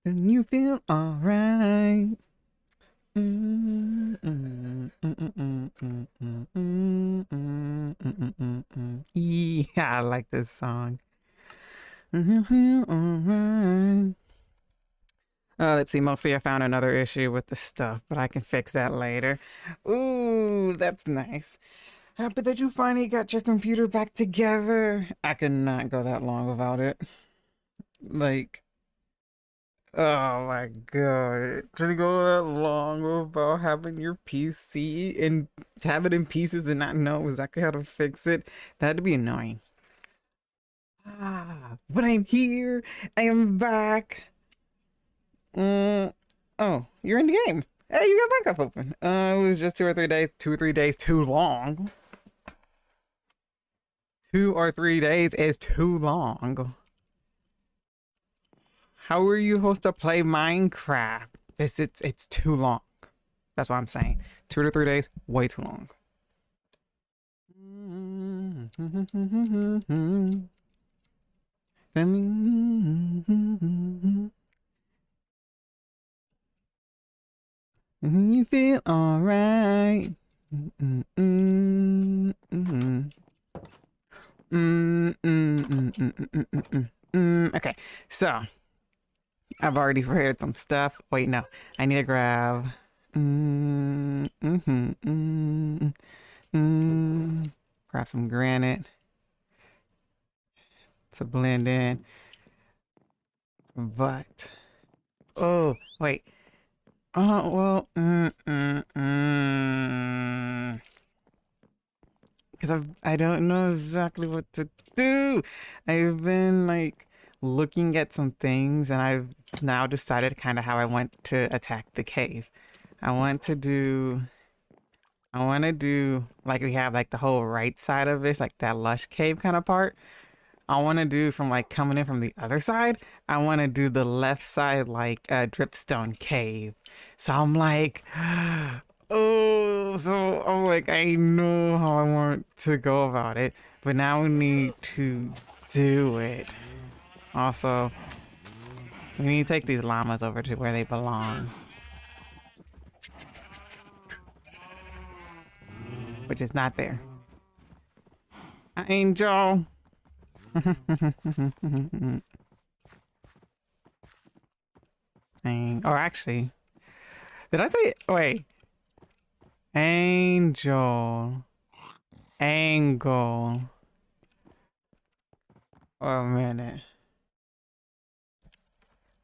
Then you feel alright. Yeah, I like this song. Alright. Let's see. Mostly I found another issue with the stuff, but I can fix that later. Ooh, that's nice. Happy that you finally got your computer back together. I could not go that long without it. Like, oh my god. To go that long without having your PC and have it in pieces and not know exactly how to fix it, that had to be annoying. But I'm here. I am back. Oh, you're in the game. Hey, you got backup open. It was just 2 or 3 days. 2 or 3 days too long. 2 or 3 days is too long. How are you supposed to play Minecraft? It's too long. That's what I'm saying. 2 to 3 days, way too long. You feel alright. Okay, so I've already prepared some stuff. Wait, no, I need to grab. Grab some granite to blend in. But oh wait. Well, because I don't know exactly what to do. I've been like looking at some things, and I've now decided kind of how I want to attack the cave. I want to do. I want to do like we have like the whole right side of it, like that lush cave kind of part. I want to do from like coming in from the other side. I want to do the left side like a dripstone cave. So I'm like, oh, so I'm like, I know how I want to go about it, but now we need to do it. Also, we need to take these llamas over to where they belong, which is not there. Angel. Or actually, did I say, wait, Angel. Angle. Or a minute.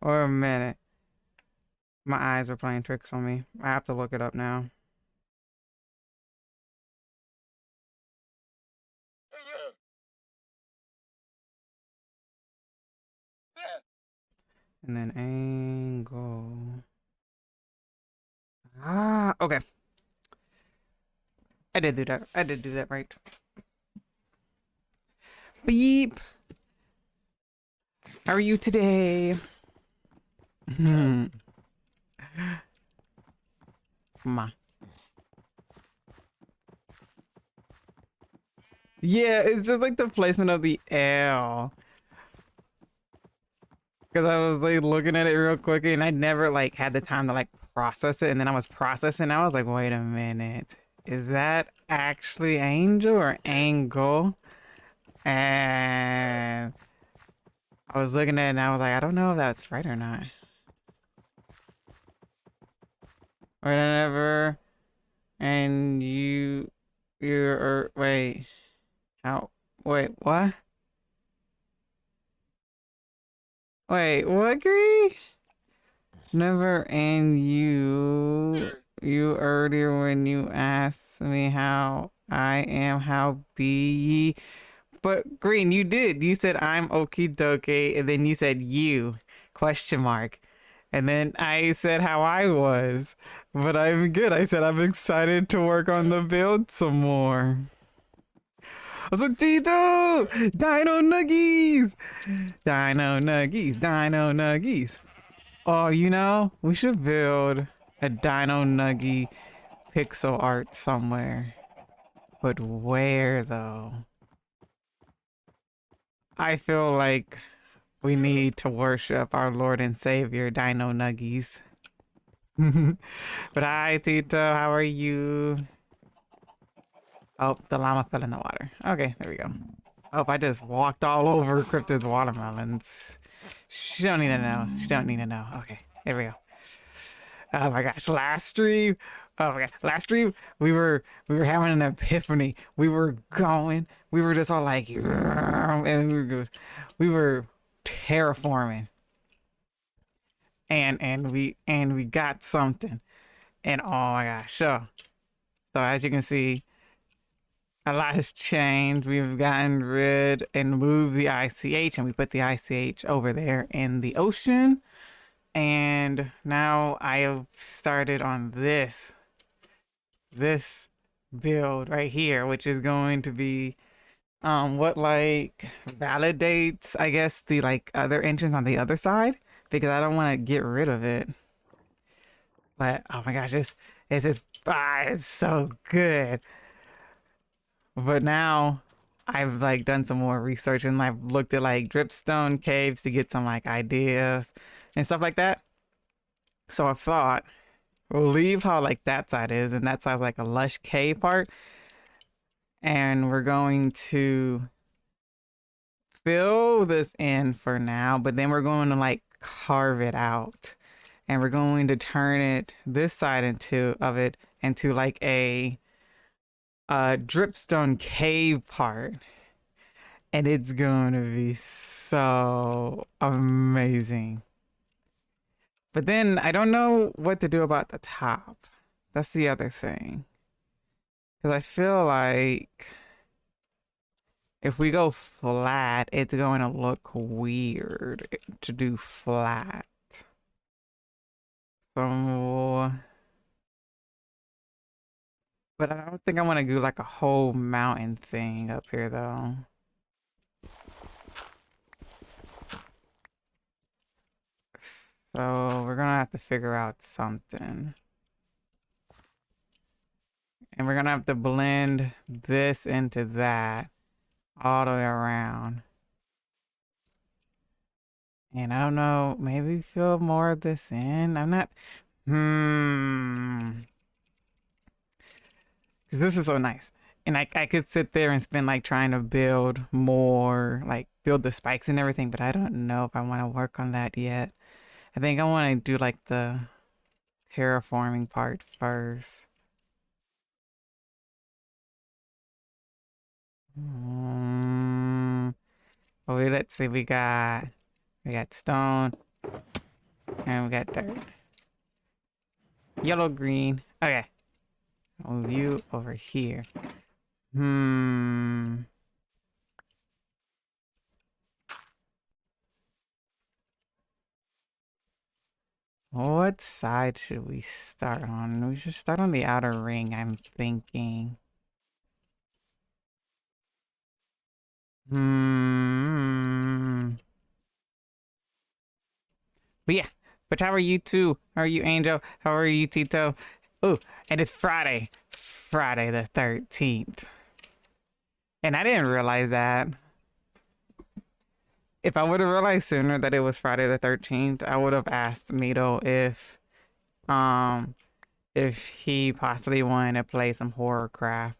Or a minute. My eyes are playing tricks on me. I have to look it up now. And then angle. Ah, okay. I did do that. I did do that right. Beep. How are you today? Come on. Yeah, it's just like the placement of the L. Because I was like looking at it real quick and I never like had the time to like process it. And then I was processing. I was like, wait a minute. Is that actually angel or angle? And I was looking at it and I was like, I don't know if that's right or not. Whatever. And you're, wait. How? Wait, what? Wait, what, Gree? Never and you earlier when you asked me how I am, how be ye. But Green, you did. You said I'm okie dokie, and then you said you question mark. And then I said how I was. But I'm good. I said I'm excited to work on the build some more. So Tito! Dino Nuggies! Dino Nuggies, Dino Nuggies. Oh, you know, we should build a Dino Nuggie pixel art somewhere. But where though? I feel like We need to worship our Lord and Savior, Dino Nuggies. But hi, Tito. How are you? Oh, the llama fell in the water. Okay, there we go. Oh, I just walked all over Crypto's watermelons. She don't need to know. She don't need to know. Okay, there we go. Oh my gosh, last stream. Oh my god, last stream we were having an epiphany. We were going. We were just all like, and we were terraforming, and we got something. And oh my gosh, so as you can see, a lot has changed. We've gotten rid and moved the ICH, and we put the ICH over there in the ocean. And now I have started on this build right here, which is going to be what like validates, I guess, the like other engines on the other side, because I don't want to get rid of it. But oh my gosh, it's just it's so good. But now I've like done some more research and I've looked at like dripstone caves to get some like ideas and stuff like that. So I thought we'll leave how like that side is, and that side's like a lush cave part. And we're going to fill this in for now, but then we're going to like carve it out. And we're going to turn it this side into like a dripstone cave part. And it's going to be so amazing. But then I don't know what to do about the top. That's the other thing. Because I feel like if we go flat, it's going to look weird to do flat. So, but I don't think I want to do like a whole mountain thing up here though. So we're gonna have to figure out something. And we're gonna have to blend this into that all the way around. And I don't know, maybe fill more of this in. I'm not, 'cause this is so nice. And I could sit there and spend like trying to build more, like build the spikes and everything, but I don't know if I want to work on that yet. I think I want to do like the terraforming part first. Okay, let's see. We got stone and we got dirt. Yellow, green. Okay. I'll move you over here. What side should we start on? We should start on the outer ring, I'm thinking. But yeah, but how are you two? How are you, Angel? How are you, Tito? Oh, and it's Friday. Friday the 13th. And I didn't realize that. If I would have realized sooner that it was Friday the 13th, I would have asked Mito if he possibly wanted to play some horror craft.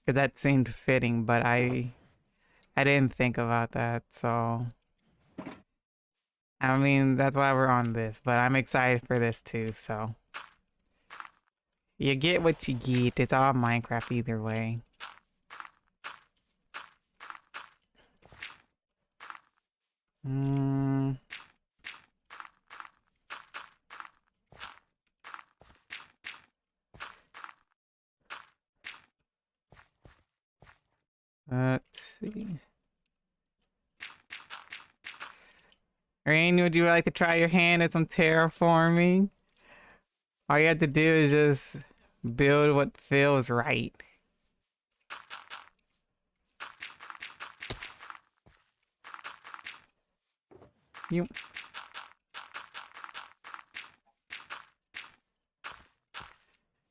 Cause that seemed fitting, but I didn't think about that, so I mean that's why we're on this, but I'm excited for this too, so you get what you get. It's all Minecraft either way. Let's see. Rain, would you like to try your hand at some terraforming? All you have to do is just build what feels right.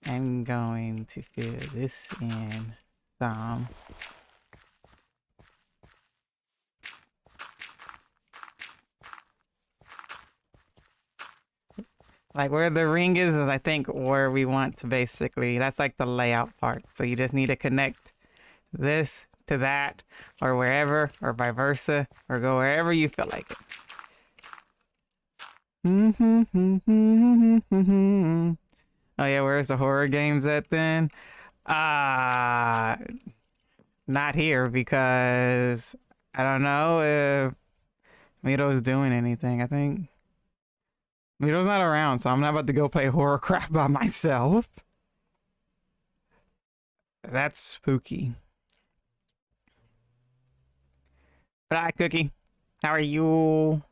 I'm going to fill this in some. Like where the ring is I think where we want to basically, that's like the layout part. So you just need to connect this to that or wherever or vice versa or go wherever you feel like it. Oh yeah, where's the horror games at then? Uh, Not here because I don't know if Mito's doing anything. I think Mito's not around, so I'm not about to go play horror crap by myself. That's spooky. But hi, Cookie. How are you?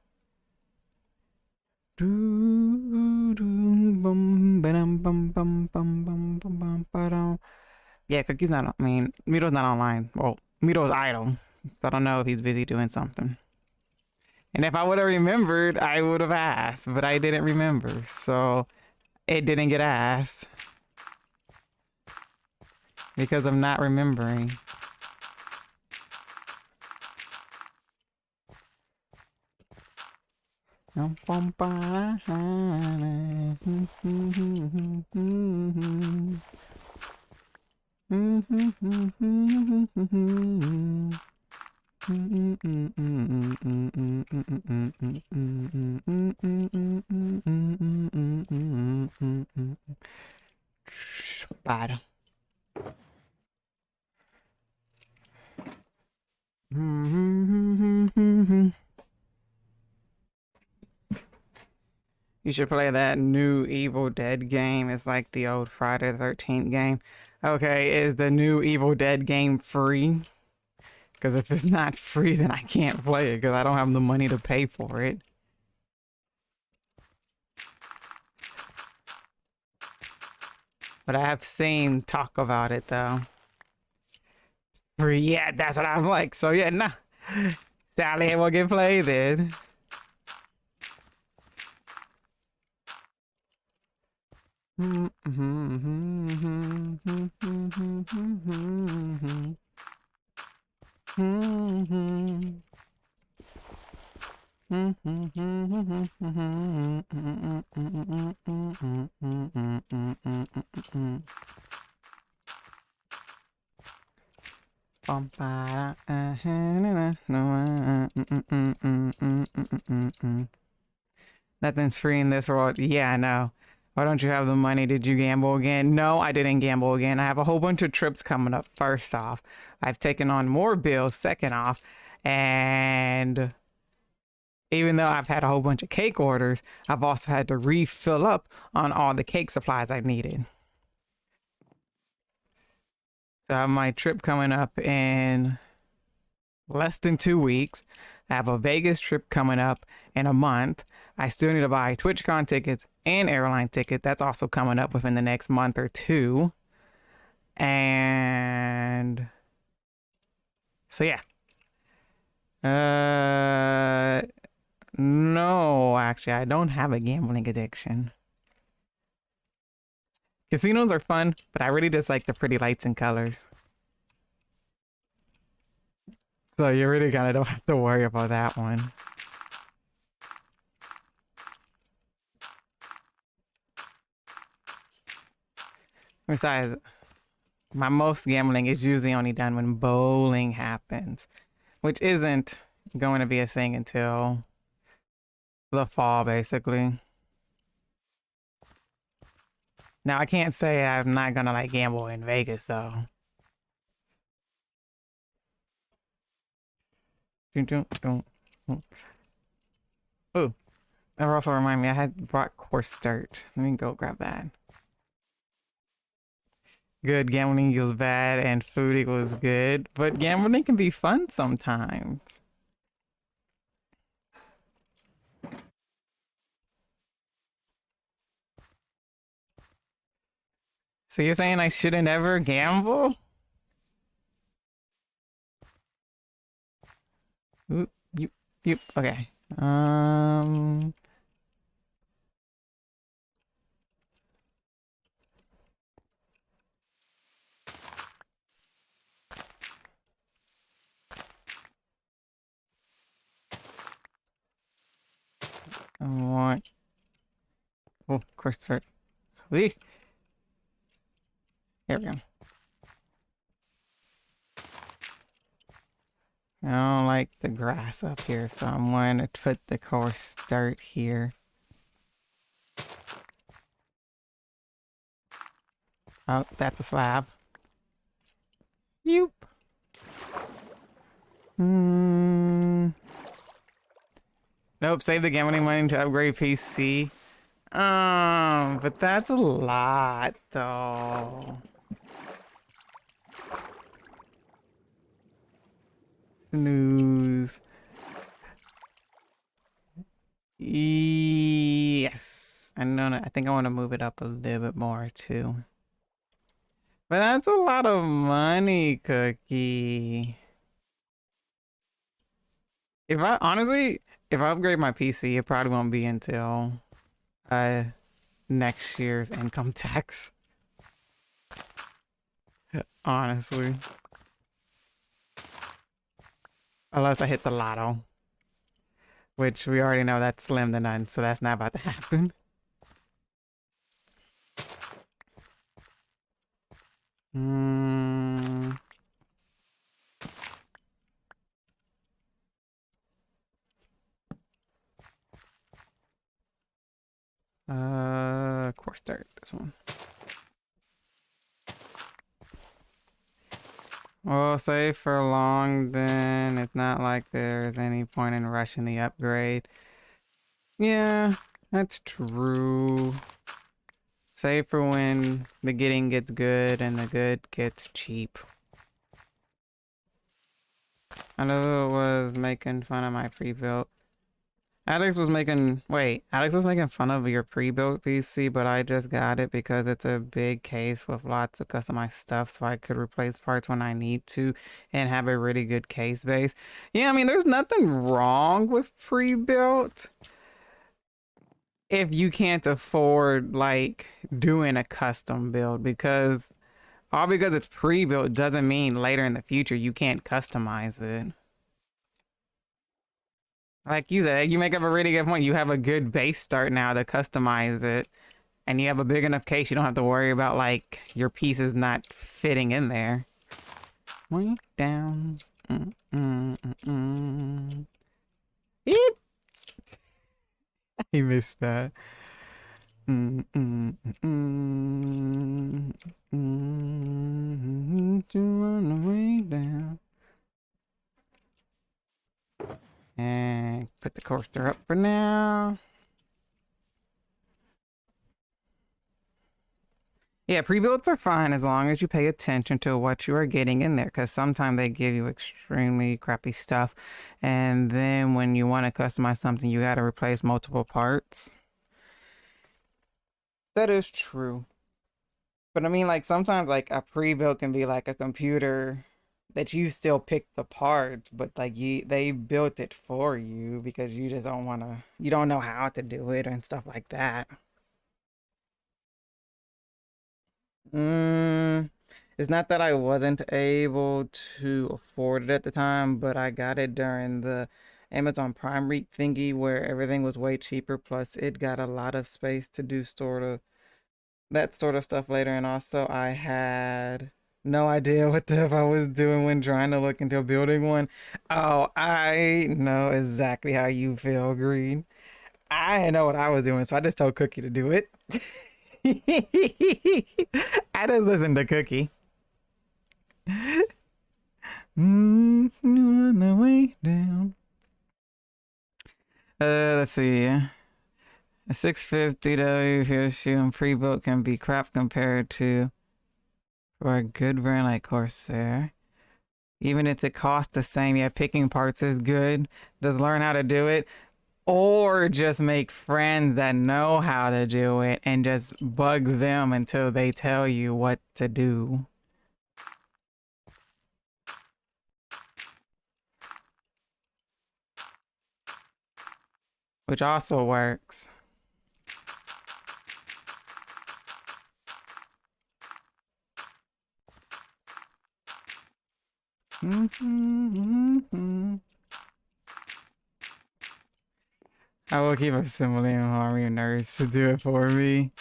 Yeah, Cookie's not. I mean, Mito's not online. Well, Mito's idle. So I don't know if he's busy doing something. And if I would have remembered, I would have asked, but I didn't remember, so it didn't get asked because I'm not remembering. Bad. You should play that new Evil Dead game. It's like the old Friday the 13th game. Okay, is the new Evil Dead game free? Because if it's not free, then I can't play it because I don't have the money to pay for it. But I have seen talk about it though. Free, yeah, that's what I'm like. So yeah, nah. Sally, it will get played then. Nothing's free in this world. Yeah, I know. Why don't you have the money? Did you gamble again? No, I didn't gamble again. I have a whole bunch of trips coming up. First off, I've taken on more bills. Second off, and even though I've had a whole bunch of cake orders, I've also had to refill up on all the cake supplies I needed. So I have my trip coming up in less than 2 weeks. I have a Vegas trip coming up in a month. I still need to buy TwitchCon tickets and airline ticket. That's also coming up within the next month or two. And so yeah. No, actually, I don't have a gambling addiction. Casinos are fun, but I really just like the pretty lights and colors. So you really kind of don't have to worry about that one. Besides, my most gambling is usually only done when bowling happens, which isn't going to be a thing until the fall, basically. Now, I can't say I'm not gonna like gamble in Vegas, though. Oh, that also remind me, I had brought course dirt. Let me go grab that. Good gambling equals bad and food equals good, but gambling can be fun sometimes. So you're saying I shouldn't ever gamble? Oop, you, okay. I want Oh, of course, sir. We. Here we go. I don't like the grass up here, so I'm going to put the course dirt here. Oh, that's a slab. Yoop. Nope, save the gambling money to upgrade PC. But that's a lot, though. Snooze. Yes. I think I want to move it up a little bit more, too. But that's a lot of money, Cookie. If I upgrade my PC, it probably won't be until next year's income tax. Honestly. Unless I hit the lotto. Which we already know that's slim to none, so that's not about to happen. Course start this one. Well, save for long, then it's not like there's any point in rushing the upgrade. Yeah, that's true. Save for when the getting gets good and the good gets cheap. I know it was making fun of my pre-built. Alex was making fun of your pre-built PC, but I just got it because it's a big case with lots of customized stuff, so I could replace parts when I need to and have a really good case base. Yeah, I mean, there's nothing wrong with pre-built if you can't afford like doing a custom build, because it's pre-built doesn't mean later in the future you can't customize it. Like you said, you make up a really good point. You have a good base start now to customize it, and you have a big enough case. You don't have to worry about like your pieces not fitting in there. Way down. Eep. I missed that. To run away down. And put the coaster up for now. Yeah, pre-builds are fine as long as you pay attention to what you are getting in there, because sometimes they give you extremely crappy stuff. And then when you want to customize something, you got to replace multiple parts. That is true. But I mean, like, sometimes, like, a pre-built can be like a computer that you still pick the parts, but like they built it for you because you just don't want to, you don't know how to do it and stuff like that. It's not that I wasn't able to afford it at the time, but I got it during the Amazon Prime Week thingy where everything was way cheaper. Plus, it got a lot of space to do that sort of stuff later. And also, I had no idea what the hell I was doing when trying to look into building one. Oh, I know exactly how you feel, Green. I didn't know what I was doing, so I just told Cookie to do it. I just listened to Cookie. On the way down. Let's see. A 650 shoe and pre-built can be crap compared to for a good brand like Corsair. Even if the cost the same, yeah, picking parts is good. Just learn how to do it. Or just make friends that know how to do it and just bug them until they tell you what to do. Which also works. I will keep assembling army nerds to do it for me.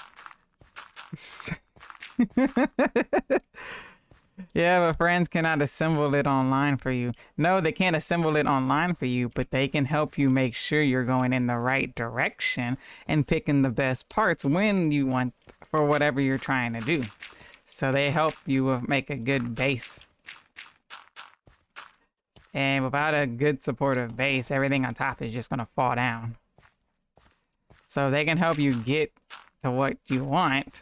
Yeah, but friends cannot assemble it online for you. No, they can't assemble it online for you, but they can help you make sure you're going in the right direction and picking the best parts when you want for whatever you're trying to do. So they help you make a good base. And without a good supportive base, everything on top is just going to fall down. So they can help you get to what you want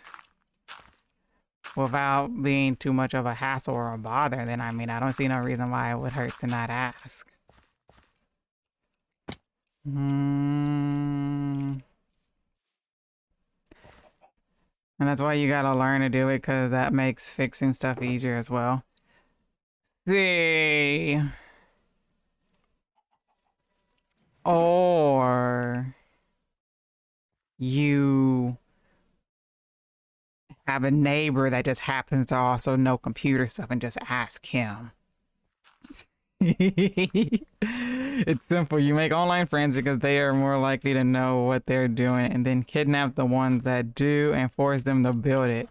without being too much of a hassle or a bother. Then, I mean, I don't see no reason why it would hurt to not ask. And that's why you gotta learn to do it, because that makes fixing stuff easier as well. See. Or you have a neighbor that just happens to also know computer stuff and just ask him. It's simple. You make online friends because they are more likely to know what they're doing, and then kidnap the ones that do and force them to build it.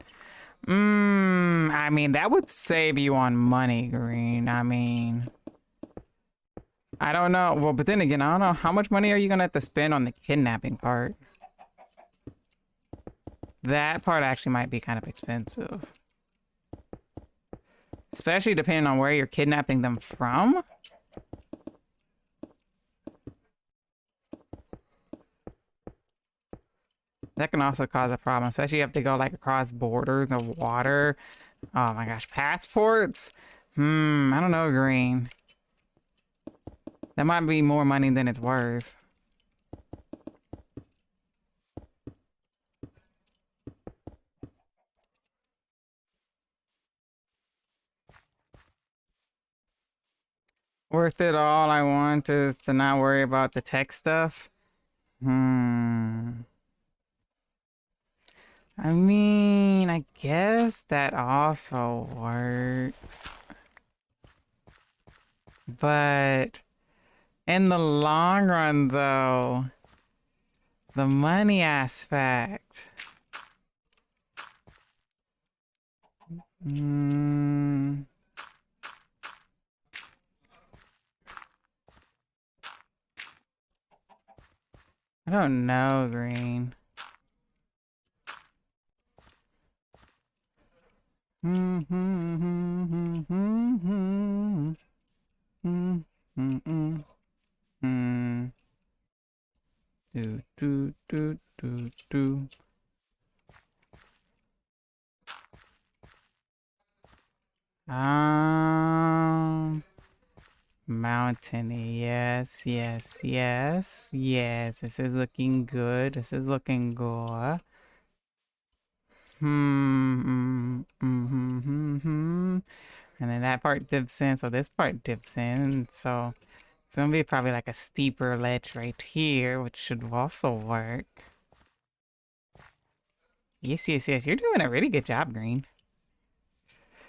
I mean, that would save you on money, Green. I mean, I don't know. Well, but then again, I don't know. How much money are you gonna have to spend on the kidnapping part? That part actually might be kind of expensive. Especially depending on where you're kidnapping them from. That can also cause a problem, especially if you have to go like across borders of water. Oh my gosh, passports? I don't know, Green. That might be more money than it's worth. Worth it all I want is to not worry about the tech stuff. I mean, I guess that also works. But in the long run, though, the money aspect. I don't know, Green. Do. Mountain, yes. This is looking good. And then that part dips in, so this part dips in, so it's gonna be probably like a steeper ledge right here, which should also work. Yes. You're doing a really good job, Green.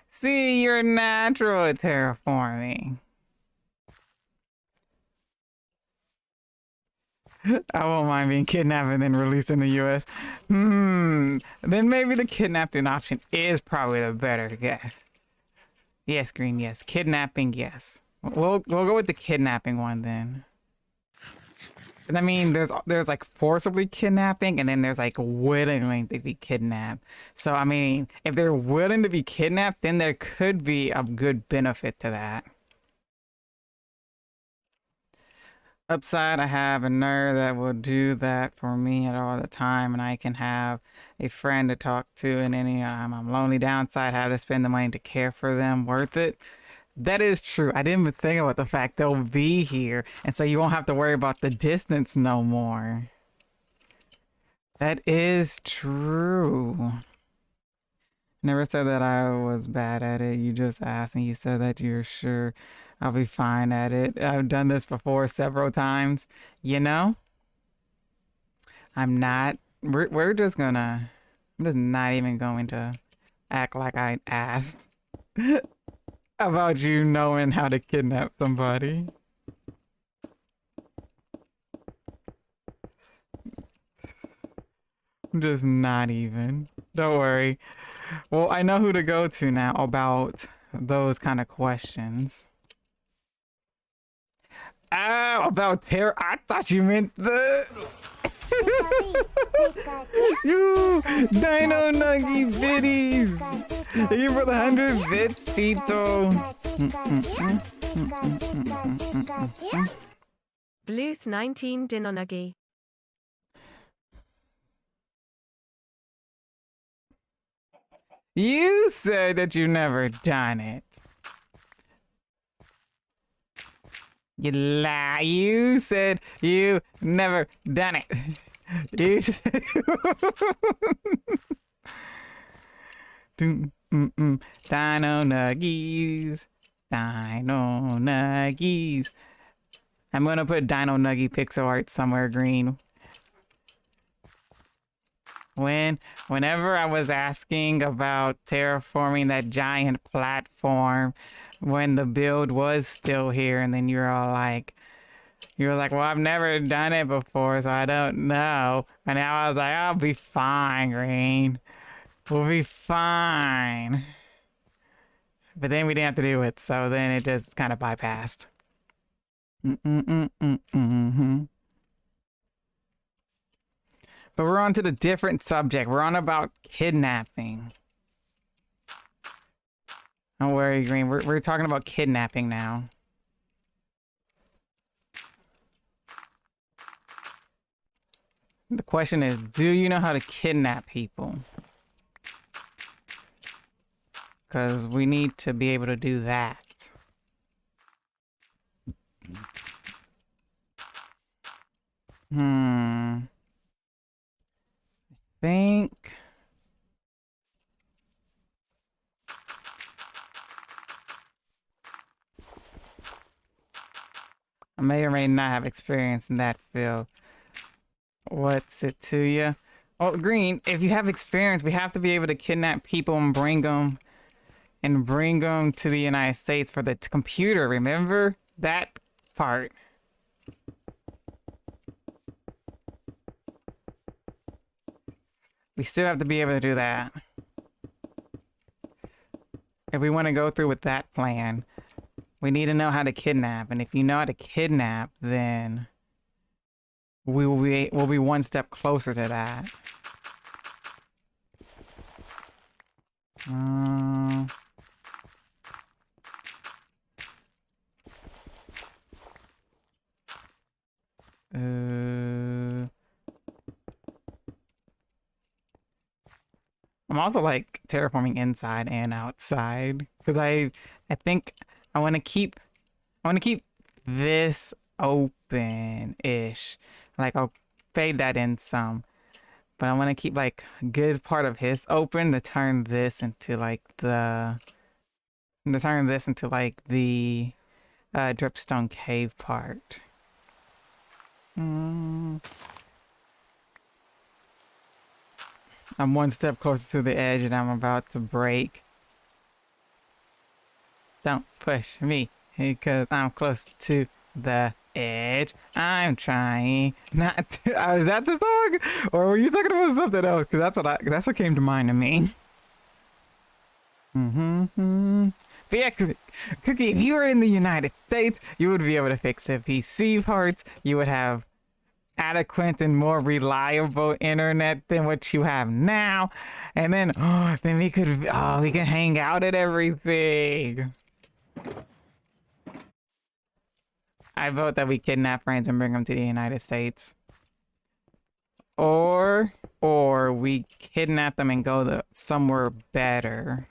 See, you're natural at terraforming. I won't mind being kidnapped and then released in the US. Then maybe the kidnapping option is probably the better guess. Yes, Green, yes. Kidnapping, yes. We'll go with the kidnapping one then. And I mean, there's like forcibly kidnapping, and then there's like willingly to be kidnapped. So I mean, if they're willing to be kidnapped, then there could be a good benefit to that. Upside, I have a nerd that will do that for me at all the time, and I can have a friend to talk to, and any I'm lonely. Downside, have to spend the money to care for them. Worth it? That is true. I didn't even think about the fact they'll be here, and so you won't have to worry about the distance no more. That is true. Never said that I was bad at it. You just asked and you said that you're sure I'll be fine at it. I've done this before several times. You know? I'm not. We're just gonna. I'm just not even going to act like I asked about you knowing how to kidnap somebody. Just not even. Don't worry. Well, I know who to go to now about those kind of questions. Oh, about terror. I thought you meant the... You Dino Nuggy Biddies. Thank you for the 100 bits, Tito. Bluth 19 Dinonagi. You said that you've never done it. You lie. You said you never done it. You said... Dino Nuggies. Dino Nuggies. I'm gonna put Dino Nuggy pixel art somewhere green. Whenever I was asking about terraforming that giant platform when the build was still here, and then you were like, well, I've never done it before, so I don't know. And now I was like, I'll be fine, Green. We'll be fine. But then we didn't have to do it, so then it just kind of bypassed. But we're on to the different subject. We're on about kidnapping. Don't worry, Green. We're talking about kidnapping now. The question is, do you know how to kidnap people? Because we need to be able to do that. I think... I may or may not have experience in that field. What's it to you? Oh, Green, if you have experience, we have to be able to kidnap people and bring them to the United States for the computer. Remember that part? We still have to be able to do that. If we want to go through with that plan, we need to know how to kidnap. And if you know how to kidnap, then we'll be one step closer to that. I'm also like terraforming inside and outside because I think I want to keep this open-ish. Like I'll fade that in some, but I want to keep like a good part of his open to turn this into like the dripstone cave part. I'm one step closer to the edge and I'm about to break. Don't push me because I'm close to the edge. I'm trying not to. Is that the song? Or were you talking about something else? Because that's what came to mind to me. But yeah, Cookie, if you were in the United States, you would be able to fix the PC parts. You would have adequate and more reliable internet than what you have now, and then we can hang out at everything. I vote that we kidnap friends and bring them to the United States, or we kidnap them and go somewhere better.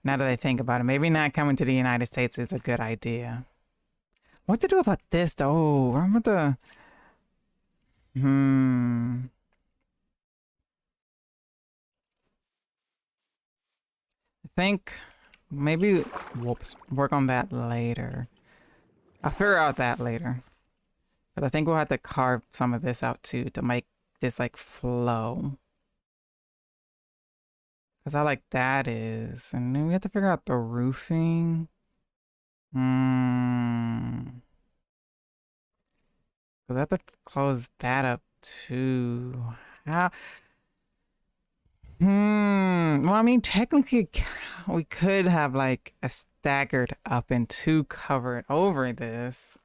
Now that I think about it, maybe not coming to the United States is a good idea. What to do about this though? Remember the I think maybe we'll work on that later. I'll figure out that later. But I think we'll have to carve some of this out too to make this like flow. Because I like that is. And then we have to figure out the roofing. Because I have to close that up too. Well, I mean, technically, we could have like a staggered up and two covered over this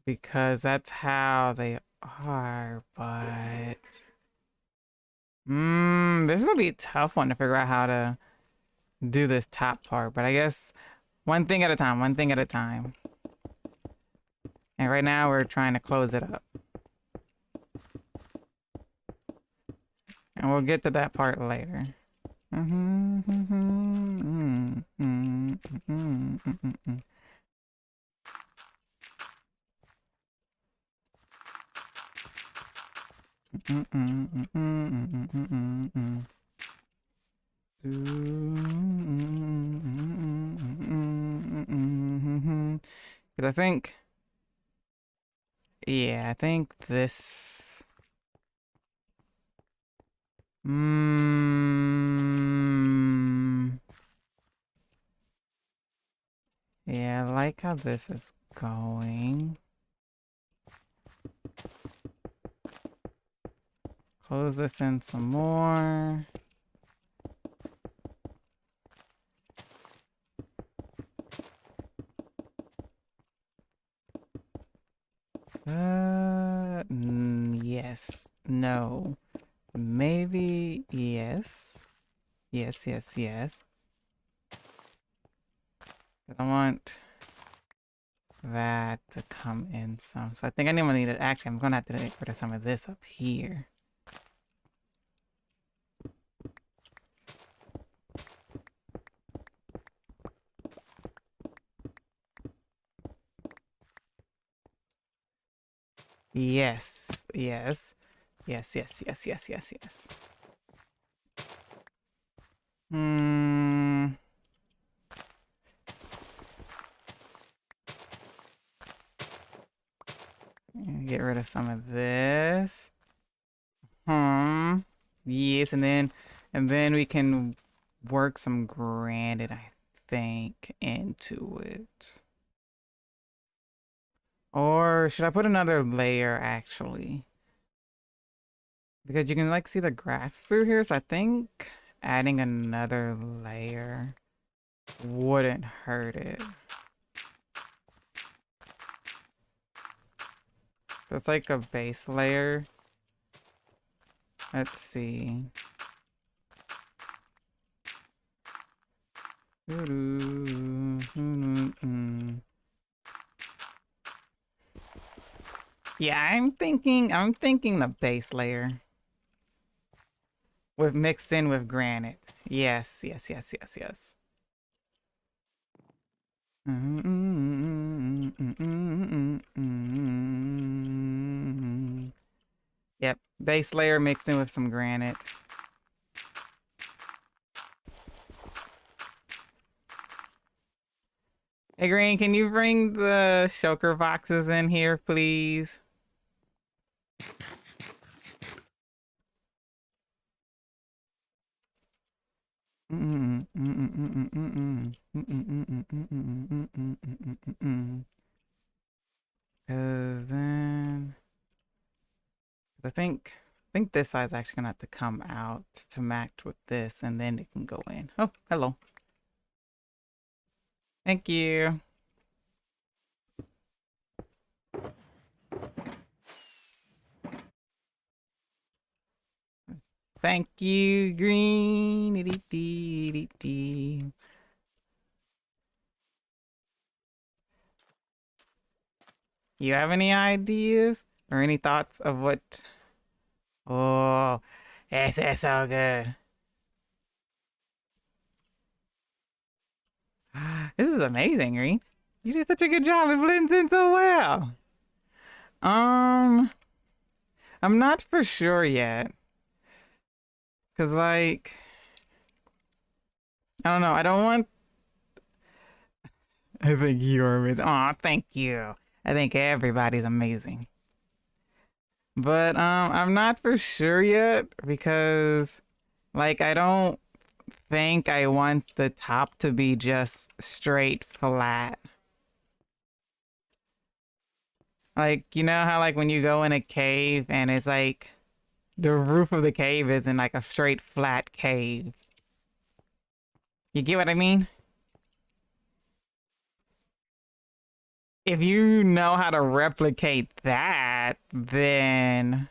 because that's how they are. But this will be a tough one to figure out how to do this top part. But I guess one thing at a time. One thing at a time. And right now we're trying to close it up. And we'll get to that part later. Because I think, yeah, I think this. Yeah, I like how this is going. Close this in some more. Yes. No. Maybe yes. Yes, yes, yes. 'Cause I want that to come in some. So I think I'm gonna need it. Actually, I'm gonna have to get rid of some of this up here. Yes, yes, yes, yes, yes, yes, yes, yes. Get rid of some of this. Yes, and then we can work some granite, I think, into it. Or should I put another layer actually? Because you can like see the grass through here, so I think adding another layer wouldn't hurt it. That's like a base layer. Let's see. Yeah, I'm thinking the base layer with mixed in with granite. Yes, yes, yes, yes, yes. Yep, base layer mixed in with some granite. Hey, Green, can you bring the shulker boxes in here, please? Cause then I think this side's actually gonna have to come out to match with this, and then it can go in. Oh, hello. Thank you. Thank you, Green. You have any ideas or any thoughts of what? Oh, it's so good. This is amazing, Green. You did such a good job. It blends in so well. Um, I'm not for sure yet. Cause like, I don't know. I don't want. I think you're amazing. Aw, thank you. I think everybody's amazing. But I'm not for sure yet because like I don't think I want the top to be just straight flat. Like, you know how like when you go in a cave and it's like the roof of the cave isn't like a straight flat cave. You get what I mean? If you know how to replicate that, then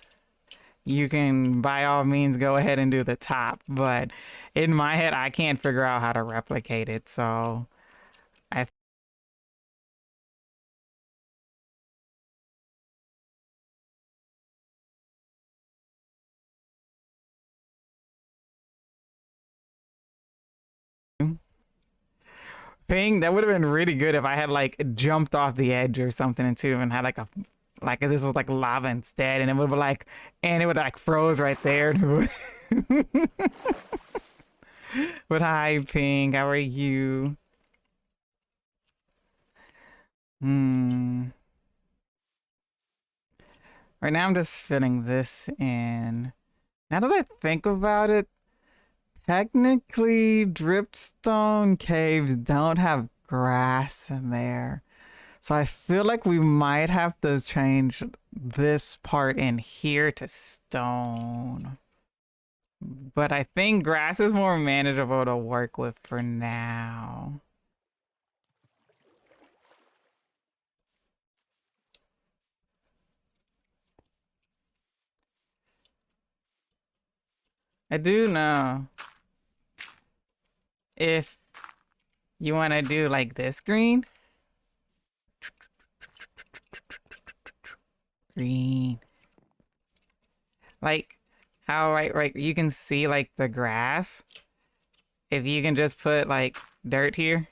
you can by all means go ahead and do the top. But in my head, I can't figure out how to replicate it. So I think that would have been really good if I had like jumped off the edge or something too and had like this was like lava instead and it would be like and it would like froze right there. But hi Pink, how are you? Hmm. Right now I'm just filling this in. Now that I think about it, technically dripstone caves don't have grass in there. So I feel like we might have to change this part in here to stone. But I think grass is more manageable to work with for now. I do know if you want to do like this green. Green. Like how right you can see like the grass. If you can just put like dirt here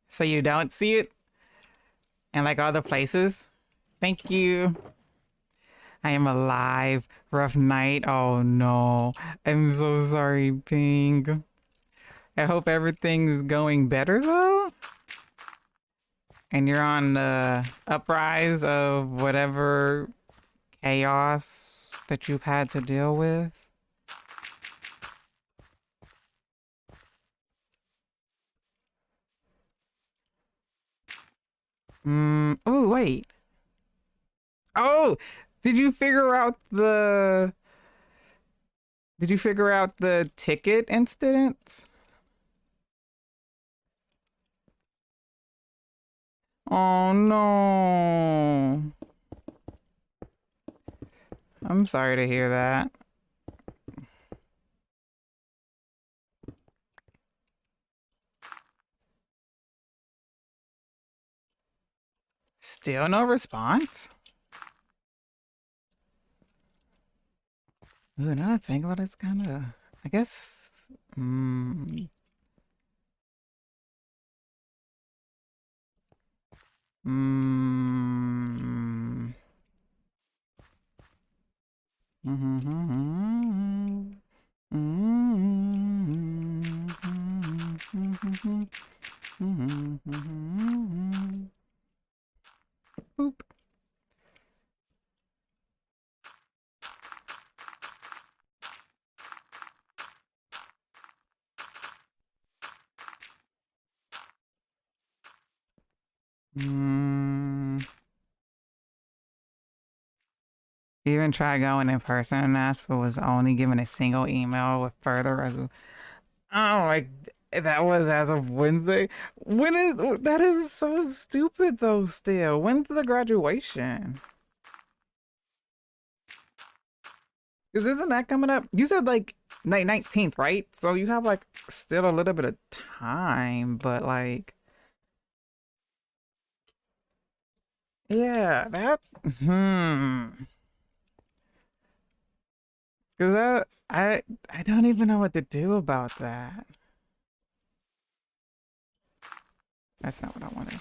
so you don't see it and like other places. Thank you. I am alive. Rough night. Oh no. I'm so sorry, Ping. I hope everything's going better though. And you're on the uprise of whatever chaos that you've had to deal with. Oh, wait. Oh, did you figure out the ticket incident? Oh no. I'm sorry to hear that. Still no response? Ooh, now that I think about it, it's kind of, I guess, mm, mm, Boop. Even try going in person and ask but was only given a single email with further resolution. Oh, like that was as of Wednesday. When is that is so stupid though still. When's the graduation? Is isn't that coming up? You said like 19th, right? So you have like still a little bit of time, but like yeah, that Cause that I don't even know what to do about that. That's not what I wanted.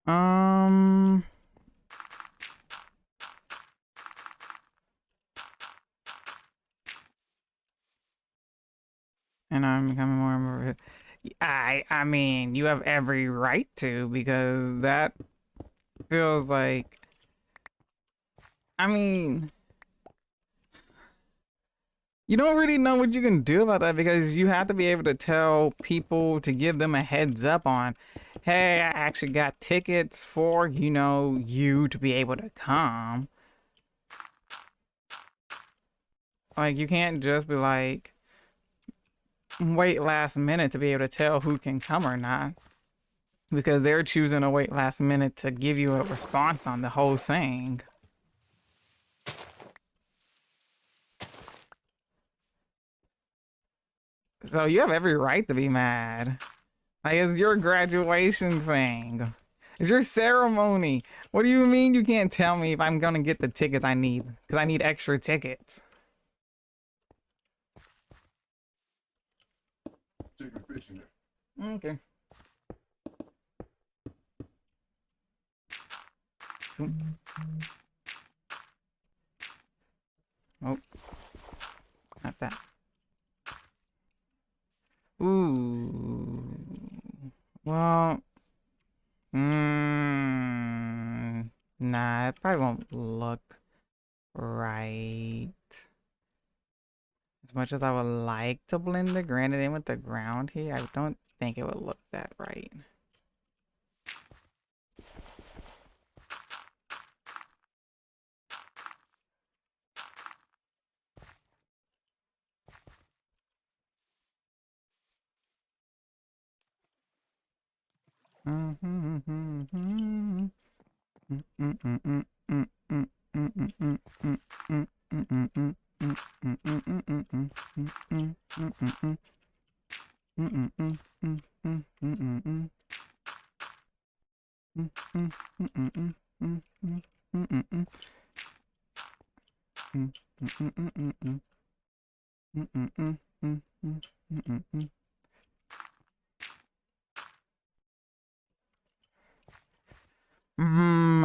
Um and I'm becoming more and more I mean, you have every right to because that feels like I mean you don't really know what you can do about that because you have to be able to tell people to give them a heads up on, hey, I actually got tickets for, you know, you to be able to come. Like, you can't just be like, wait last minute to be able to tell who can come or not. Because they're choosing to wait last minute to give you a response on the whole thing. So you have every right to be mad. Like, it's your graduation thing. It's your ceremony. What do you mean you can't tell me if I'm gonna get the tickets I need? Because I need extra tickets. Chicken fish in there. Okay. Oh. Not that. Ooh. Well. Nah, it probably won't look right. As much as I would like to blend the granite in with the ground here, I don't think it would look that right.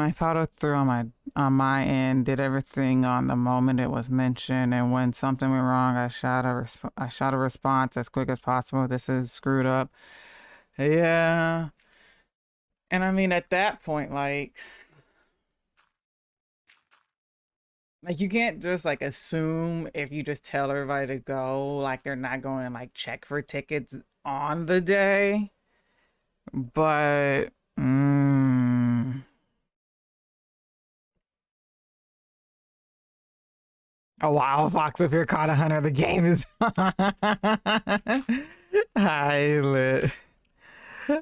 I followed through on my end, did everything on the moment it was mentioned, and when something went wrong, I shot a response as quick as possible. This is screwed up. Yeah, and I mean at that point, like you can't just like assume if you just tell everybody to go, like they're not going to like check for tickets on the day. But a wild fox if you're caught a hunter, the game is high lit.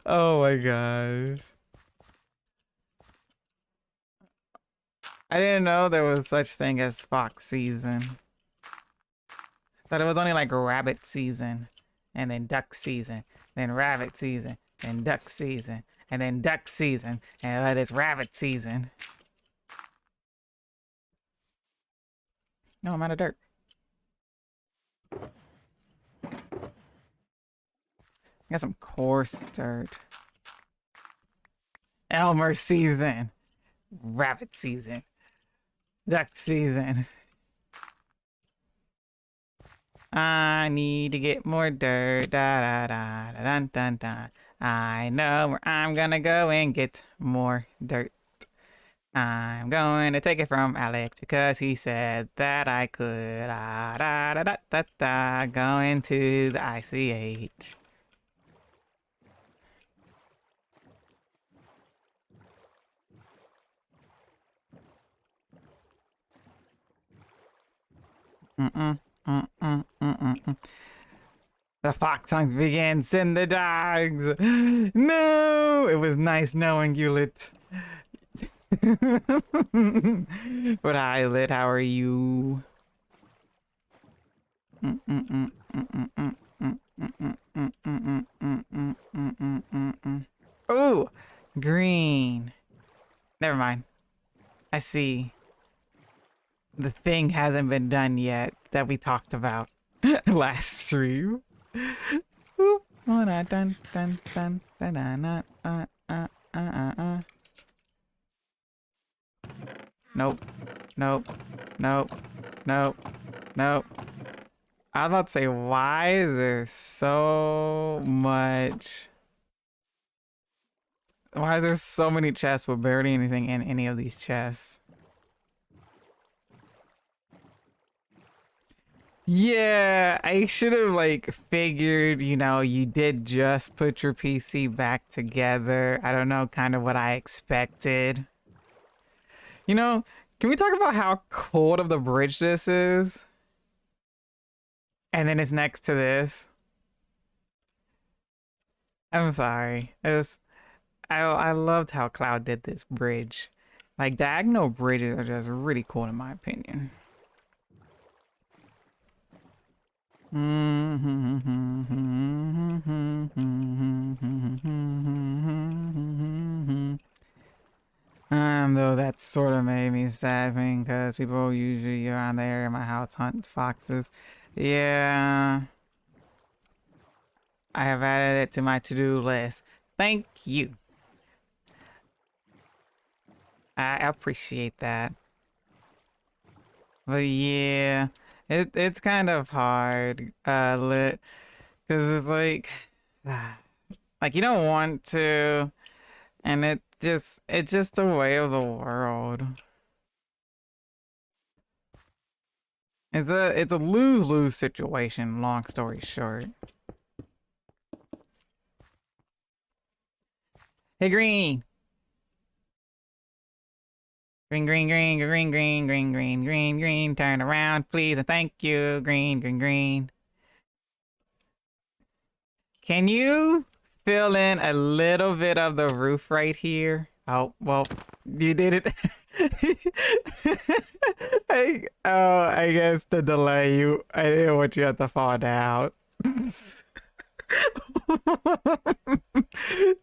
Oh my gosh. I didn't know there was such thing as fox season. Thought it was only like rabbit season, and then duck season, then rabbit season, then duck season, and then duck season, and that is rabbit season. No, I'm out of dirt. Got some coarse dirt. Elmer season, rabbit season, duck season. I need to get more dirt. Da da da da dun dun dun. I know where I'm gonna go and get more dirt. I'm going to take it from Alex because he said that I could. Da da da da da da. Going to the ICH. The fox hunt begins and the dogs. No, it was nice knowing you, Lit. But hi, Lit. How are you? Oh, green. Never mind. I see. The thing hasn't been done yet that we talked about last stream. Nope. Nope. Nope. Nope. Nope. I was about to say, why is there so much? Why is there so many chests with barely anything in any of these chests? Yeah, I should have like figured, you know, you did just put your PC back together. I don't know, kind of what I expected. You know, can we talk about how cold of the bridge this is? and then it's next to this. I'm sorry. I loved how Cloud did this bridge. Like diagonal bridges are just really cool in my opinion. Though that sort of made me sad because people usually around the area of my house hunt foxes. Yeah, I have added it to my to-do list. Thank you. I appreciate that. But yeah, it's kind of hard, lit, because it's like you don't want to, and it's just the way of the world. It's a lose-lose situation, long story short. Hey, Green. Green, green, green, green, green, green, green, green, green. Turn around, please, and thank you. Green, green, green. Can you fill in a little bit of the roof right here? Oh, well, you did it. I guess the delay I didn't want you to have to fall down.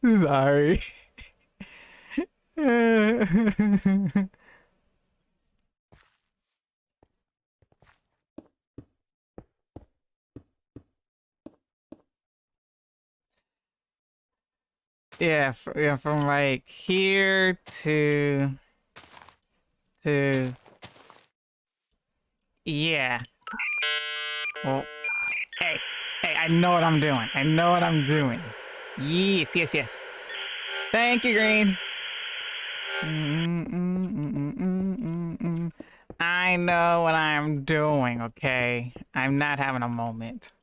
Sorry. Yeah, yeah, from like here to yeah. Well, hey, hey, I know what I'm doing. I know what I'm doing. Yes, yes, yes. Thank you, Green. I know what I'm doing, okay? I'm not having a moment.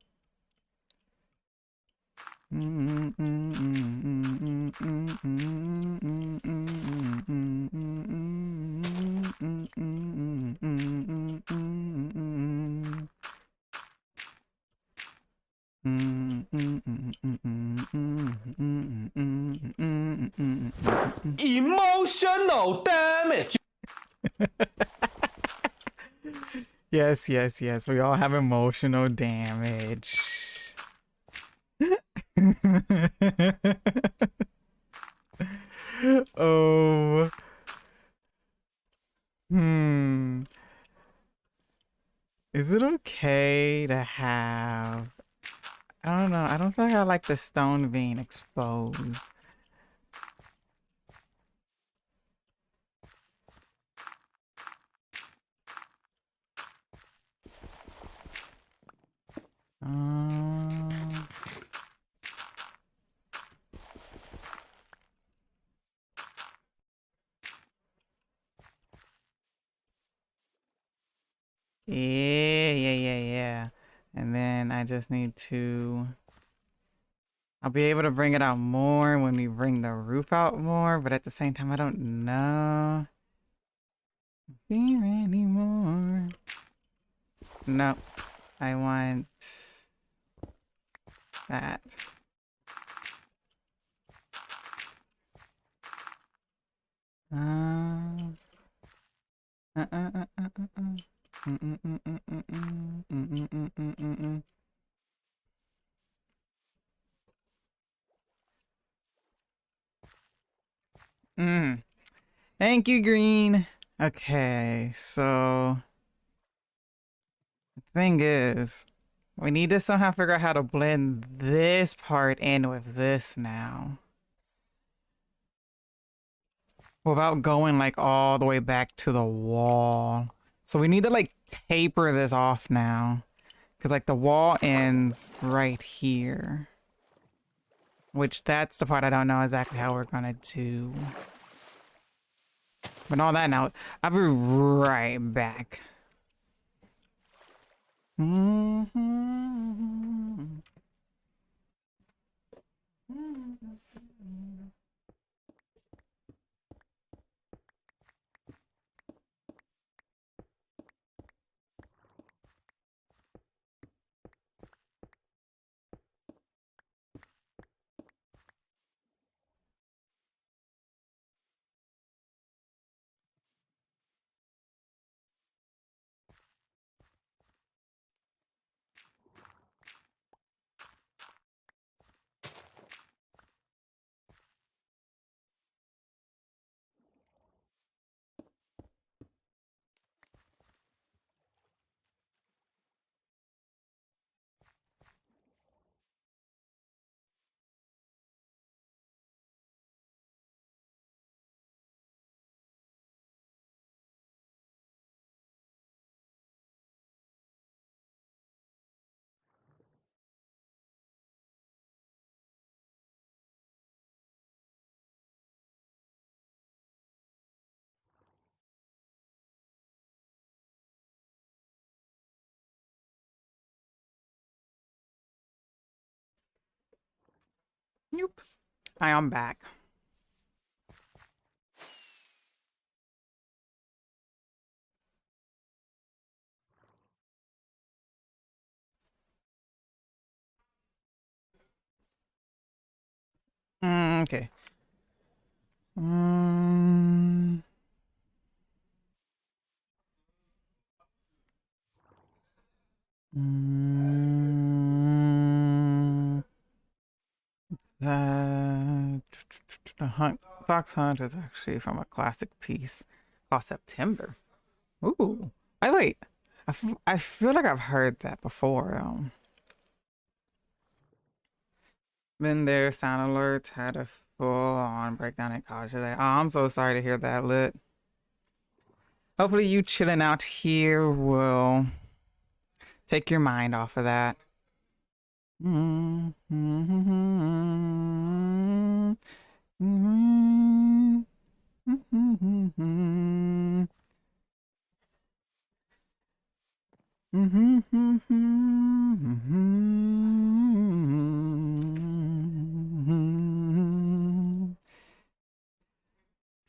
Emotional damage. Yes, yes, yes. We all have emotional damage. Oh. Hmm. Is it okay to have... I don't know. I don't think I like the stone being exposed. Um, yeah. And then I just need to... I'll be able to bring it out more when we bring the roof out more, but at the same time, I don't know here anymore. No, I want that. Um, uh, uh, uh, uh, uh, uh. Mm, mm, mm, mm, mm, mm, mm, mm, mm, mm, mm, mm. Mm. Thank you, Green. Okay, so the thing is, we need to somehow figure out how to blend this part in with this now. Without going like all the way back to the wall. So we need to like taper this off now. Because like the wall ends right here. Which that's the part I don't know exactly how we're gonna do. But all that now, I'll be right back. Nope. I am back. Okay. Mm, mm, the Fox Hunt is actually from a classic piece called September. Ooh. Wait. I feel like I've heard that before. Been there. Sound alerts had a full-on breakdown in college today. Oh, I'm so sorry to hear that, Lit. Hopefully you chilling out here will take your mind off of that.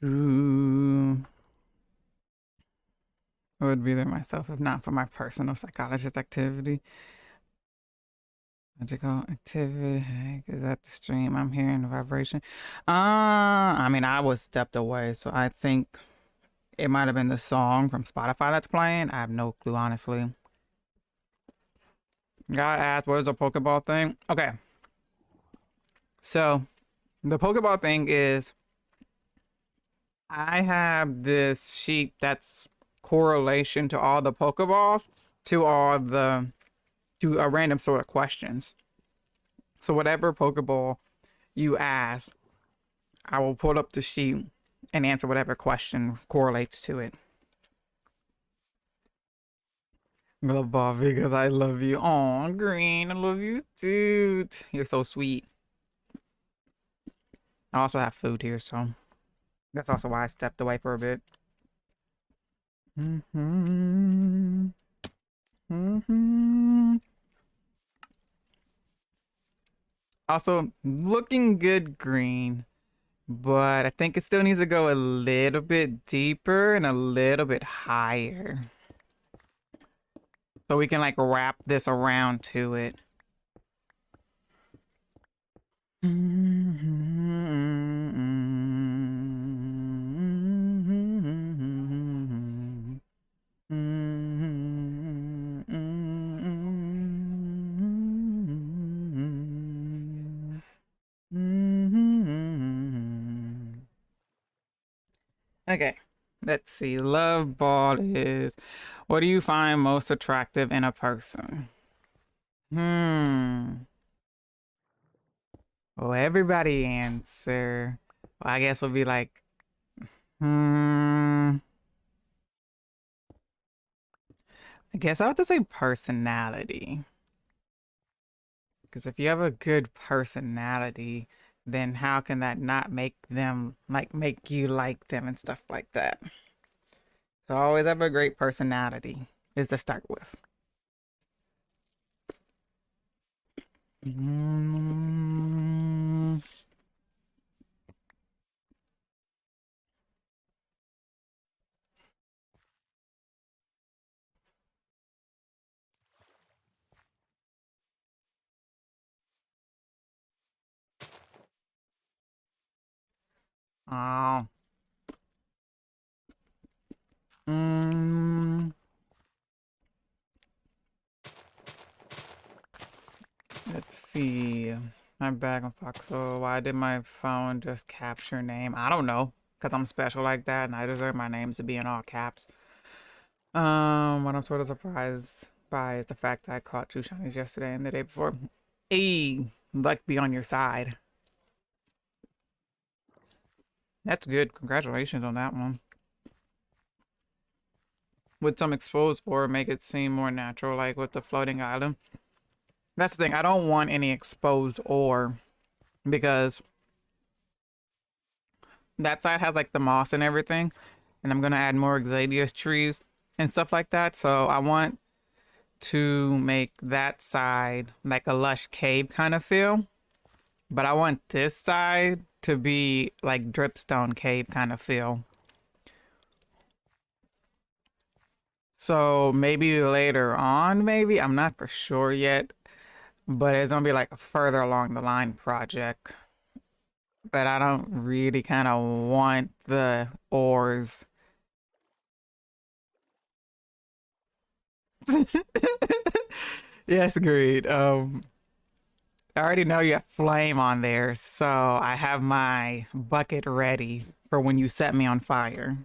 Ooh. I would be there myself if not for my personal psychologist activity. Magical activity. Heck, is that the stream? I'm hearing the vibration. I mean, I was stepped away, so I think it might have been the song from Spotify that's playing. I have no clue, honestly. Gotta ask, what is a Pokeball thing? Okay. So, the Pokeball thing is I have this sheet that's correlation to all the Pokeballs to a random sort of questions. So whatever Pokeball you ask, I will pull up the sheet and answer whatever question correlates to it. Love Bob because I love you. Aw, Green, I love you too. You're so sweet. I also have food here, so that's also why I stepped away for a bit. Also, looking good, Green, but I think it still needs to go a little bit deeper and a little bit higher. So we can like wrap this around to it. Okay, let's see. Love ball is, what do you find most attractive in a person? Well, everybody answer. Well, I guess we'll be like, I guess I have to say personality. Because if you have a good personality, then how can that not make them make you like them and stuff like that? So always have a great personality is to start with. Oh. Let's see. I'm back on Fox. So why did my phone just capture name? I don't know. Because I'm special like that and I deserve my names to be in all caps. What I'm sort of surprised by is the fact that I caught two shinies yesterday and the day before. Hey, luck be on your side. That's good. Congratulations on that one. With some exposed ore, make it seem more natural, like with the floating island. That's the thing. I don't want any exposed ore because that side has like the moss and everything. And I'm going to add more Xadius trees and stuff like that. So I want to make that side like a lush cave kind of feel. But I want this side to be like dripstone cave kind of feel. So maybe later on, maybe I'm not for sure yet, but it's gonna be like a further along the line project. But I don't really kind of want the ores. Yes, agreed. I already know you have flame on there, so I have my bucket ready for when you set me on fire.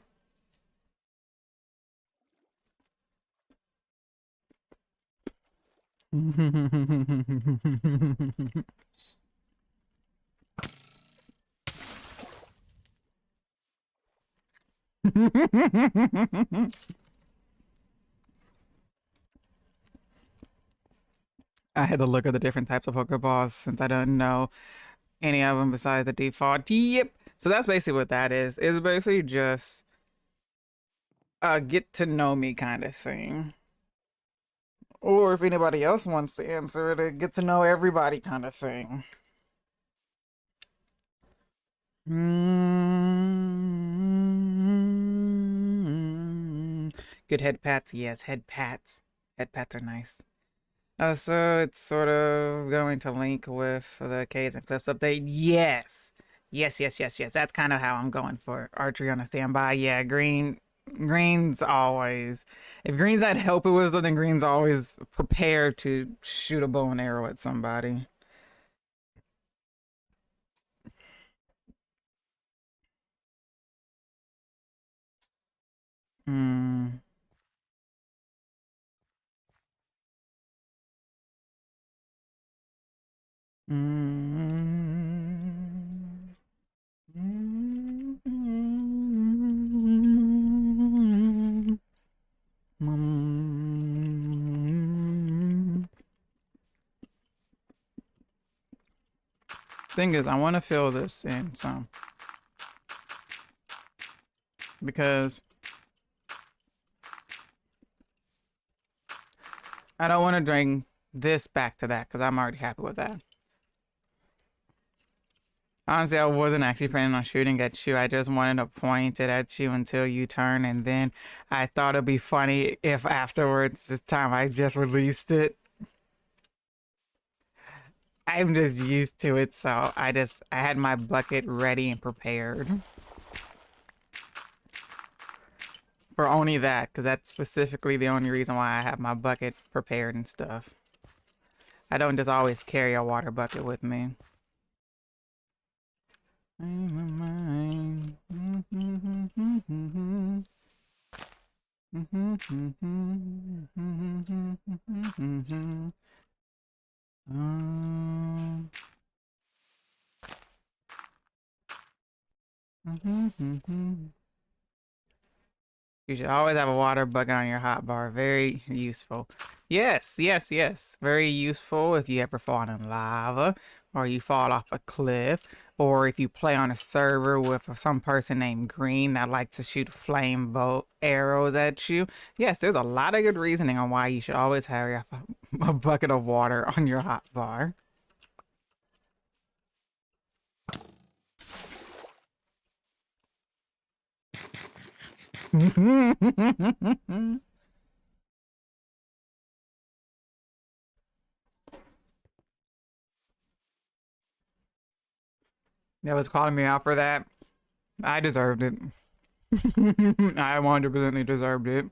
I had to look at the different types of Pokeballs since I don't know any of them besides the default. Yep. So that's basically what that is. It's basically just a get to know me kind of thing. Or if anybody else wants to answer it, a get to know everybody kind of thing. Good head pats, yes, head pats. Head pats are nice. So it's sort of going to link with the Caves and Cliffs update. Yes. Yes. That's kind of how I'm going for archery on a standby. Yeah, green's always. If green's not helping with something, green's always prepared to shoot a bow and arrow at somebody. Hmm. Mm. Thing is, I want to fill this in some because I don't want to bring this back to that because I'm already happy with that. Honestly, I wasn't actually planning on shooting at you. I just wanted to point it at you until you turn, and then I thought it'd be funny if afterwards, this time I just released it. I'm just used to it, so I had my bucket ready and prepared. For only that, because that's specifically the only reason why I have my bucket prepared and stuff. I don't just always carry a water bucket with me. You should always have a water bucket on your hot bar. Very useful. Yes. Very useful if you ever fall in lava, or you fall off a cliff, or if you play on a server with some person named Green that likes to shoot flame bow arrows at you. Yes, there's a lot of good reasoning on why you should always have a bucket of water on your hot bar. That was calling me out for that. I deserved it. I 100% deserved it.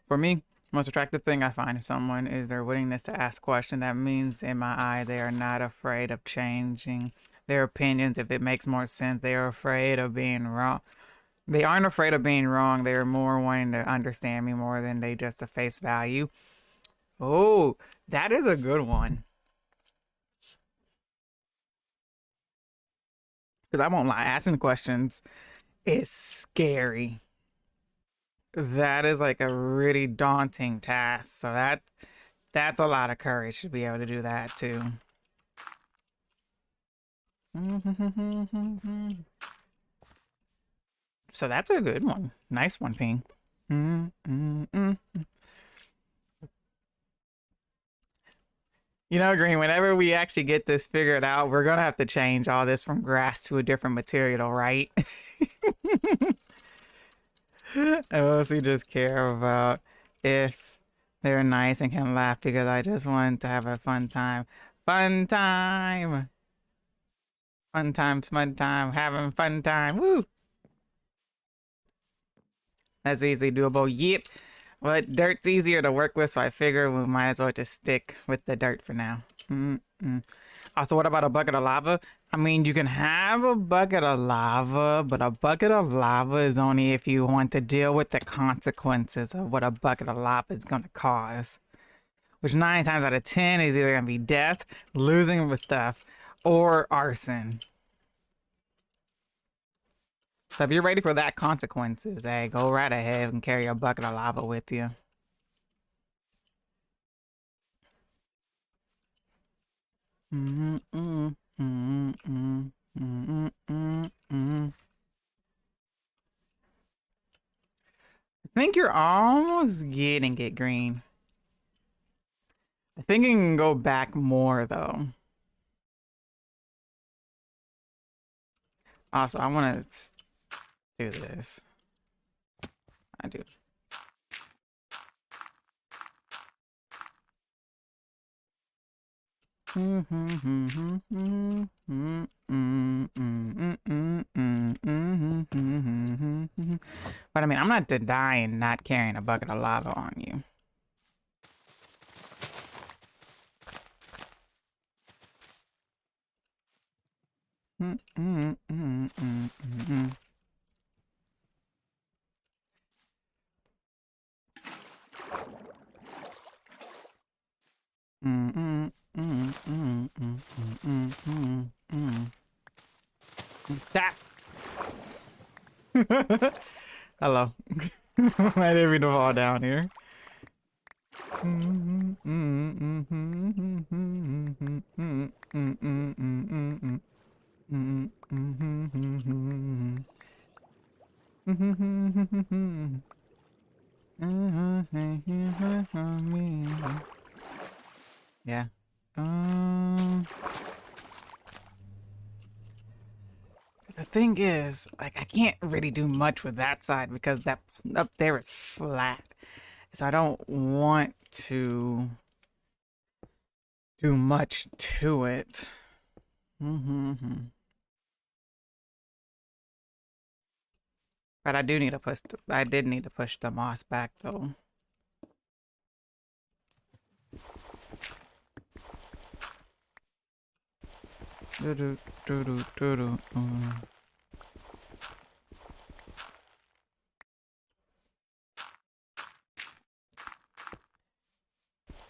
For me, Most attractive thing I find in someone is their willingness to ask questions. That means, in my eye, they are not afraid of changing their opinions if it makes more sense. They are afraid of being wrong. They aren't afraid of being wrong. They are more wanting to understand me more than they just a face value. Oh, that is a good one. Because I won't lie, asking questions is scary. That is like a really daunting task. So that's a lot of courage to be able to do that too. So that's a good one. Nice one, Ping. You know, Green, whenever we actually get this figured out, we're going to have to change all this from grass to a different material, right? I mostly just care about if they're nice and can laugh because I just want to have a fun time. Fun time! Fun time, smut time, having fun time. Woo! That's easily doable. Yep. But dirt's easier to work with, so I figure we might as well just stick with the dirt for now. Also, what about a bucket of lava? I mean, you can have a bucket of lava, but a bucket of lava is only if you want to deal with the consequences of what a bucket of lava is going to cause. Which 9 times out of 10 is either going to be death, losing the stuff, or arson. So if you're ready for that consequences, hey, go right ahead and carry a bucket of lava with you. I think you're almost getting it, Green. I think you can go back more, though. Also, I want to do this. I do. But I mean, I'm not denying not carrying a bucket of lava on you. That. Hello. I didn't mean to fall down here. Yeah. The thing is, like, I can't really do much with that side because that up there is flat. So I don't want to do much to it. But I do need to push. I did need to push the moss back though.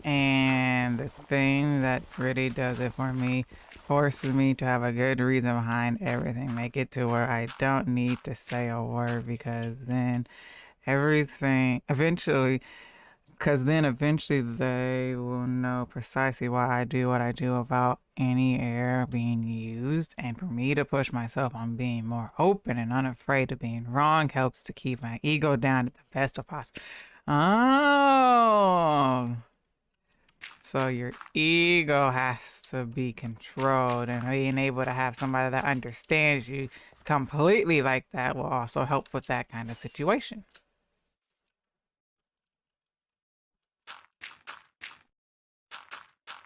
And the thing that really does it for me, forces me to have a good reason behind everything. Make it to where I don't need to say a word because then everything eventually they will know precisely why I do what I do about any error being used. And for me to push myself on being more open and unafraid of being wrong helps to keep my ego down at the best of possible. Oh. So your ego has to be controlled, and being able to have somebody that understands you completely like that will also help with that kind of situation.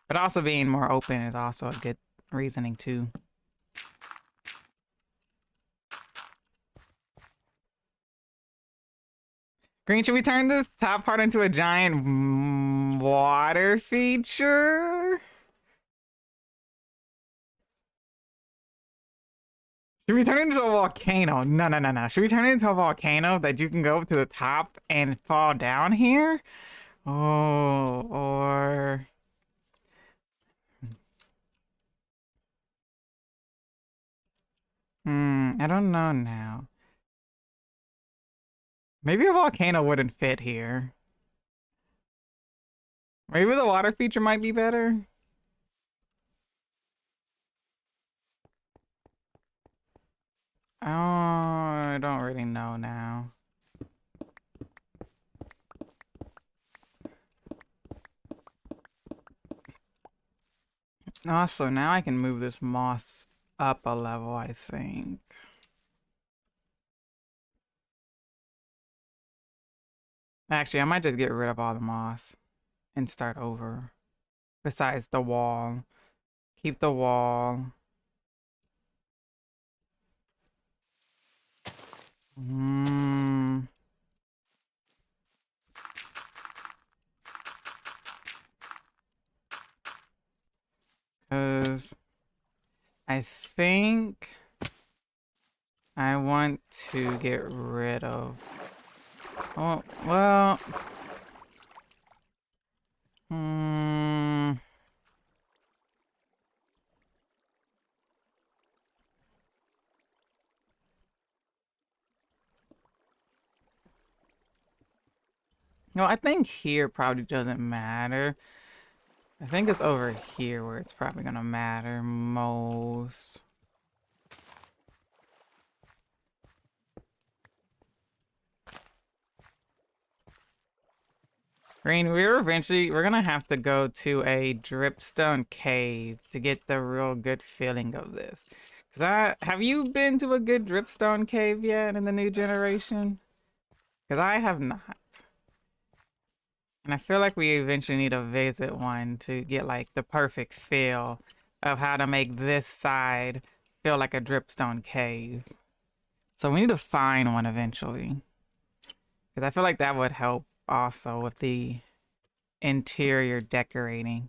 But also being more open is also a good reasoning too. Green, should we turn this top part into a giant water feature? Should we turn it into a volcano? No, no, no, no. Should we turn it into a volcano that you can go up to the top and fall down here? Oh, or... I don't know now. Maybe a volcano wouldn't fit here. Maybe the water feature might be better. Oh, I don't really know now. Also, now I can move this moss up a level, I think. Actually, I might just get rid of all the moss and start over. Besides the wall. Keep the wall. Because I think I want to get rid of... Oh, well... No, I think here probably doesn't matter. I think it's over here where it's probably gonna matter most. Green, we're gonna have to go to a dripstone cave to get the real good feeling of this. Have you been to a good dripstone cave yet in the new generation? Because I have not. And I feel like we eventually need to visit one to get like the perfect feel of how to make this side feel like a dripstone cave. So we need to find one eventually. Because I feel like that would help also with the interior decorating.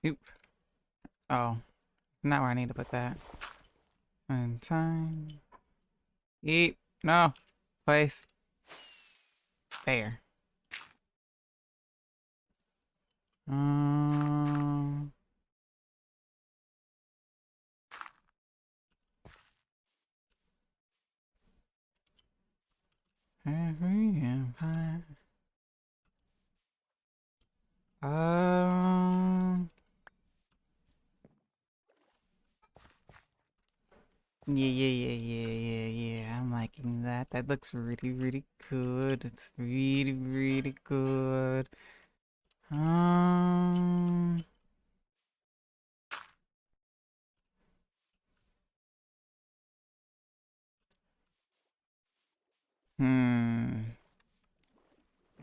Oop. Oh, not where I need to put that. And time. Eat. No. Place. There. Every empire. Yeah. I'm liking that. That looks really, really good. It's really, really good.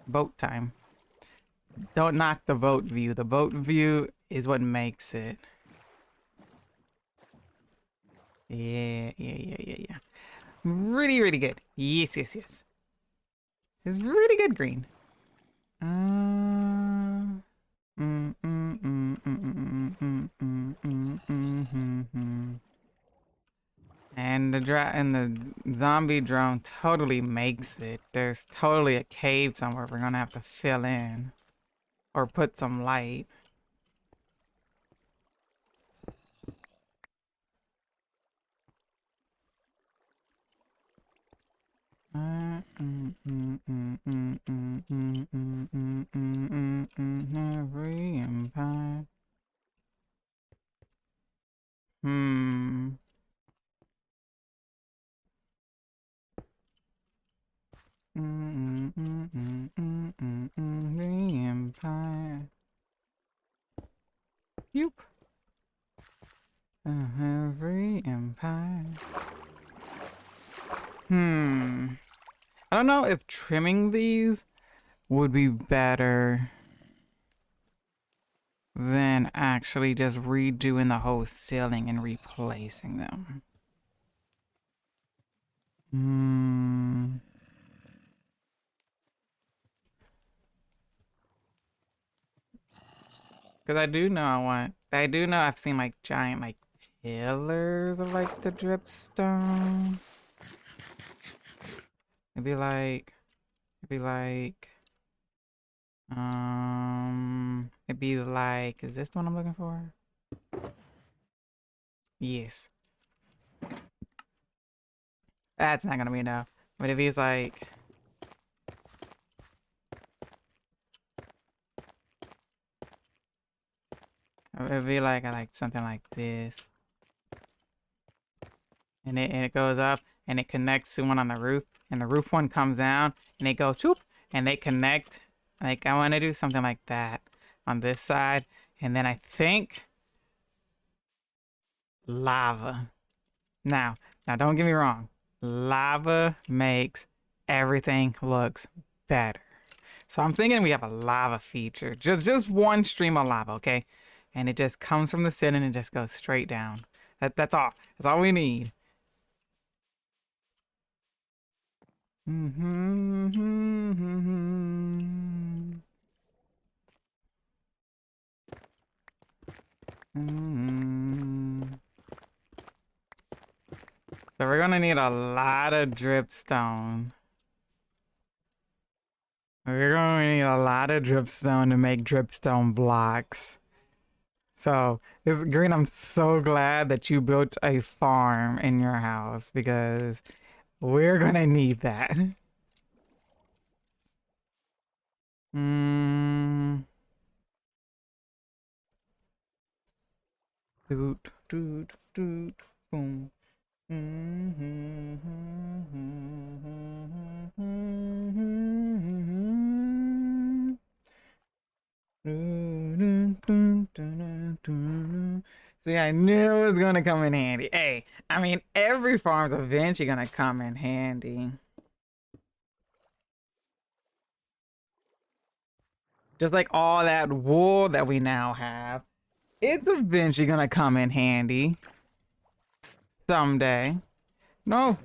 Boat time. Don't knock the boat view. The boat view is what makes it. Yeah. Really, really good. Yes. It's really good, Green. And the zombie drone totally makes it. There's totally a cave somewhere we're gonna have to fill in. Or put some light. Every empire. The Empire. Yoop. Every empire. I don't know if trimming these would be better than actually just redoing the whole ceiling and replacing them. Because I do know I've seen like giant like pillars of like the dripstone. It'd be like, is this the one I'm looking for? Yes. That's not gonna be enough. But if he's like, it'd be like, I like something like this. And it goes up and it connects to one on the roof. And the roof one comes down and they go choop and they connect. Like I want to do something like that on this side. And then I think lava. Now don't get me wrong. Lava makes everything looks better. So I'm thinking we have a lava feature. Just one stream of lava, okay? And it just comes from the ceiling and just goes straight down. That's all. That's all we need. So we're gonna need a lot of dripstone. We're gonna need a lot of dripstone to make dripstone blocks. So, Green, I'm so glad that you built a farm in your house because we're gonna need that. Doot, doot, doot, boom. See, I knew it was gonna come in handy. Hey, I mean, every farm's eventually gonna come in handy. Just like all that wool that we now have, it's eventually gonna come in handy. Someday. No.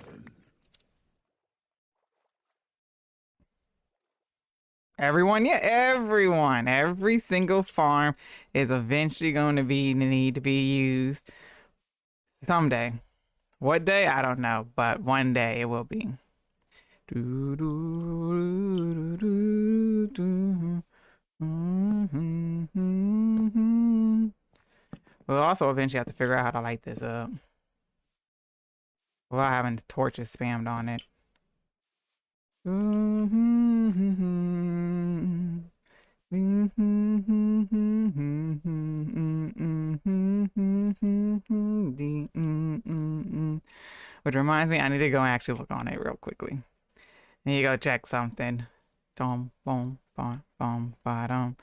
Everyone, yeah, everyone. Every single farm is eventually going to need to be used someday. What day? I don't know, but one day it will be. We'll also eventually have to figure out how to light this up without having torches spammed on it. Which reminds me, I need to go and actually look on it real quickly. I need to go check something. Dum, boom, bum, bum, ba-dum.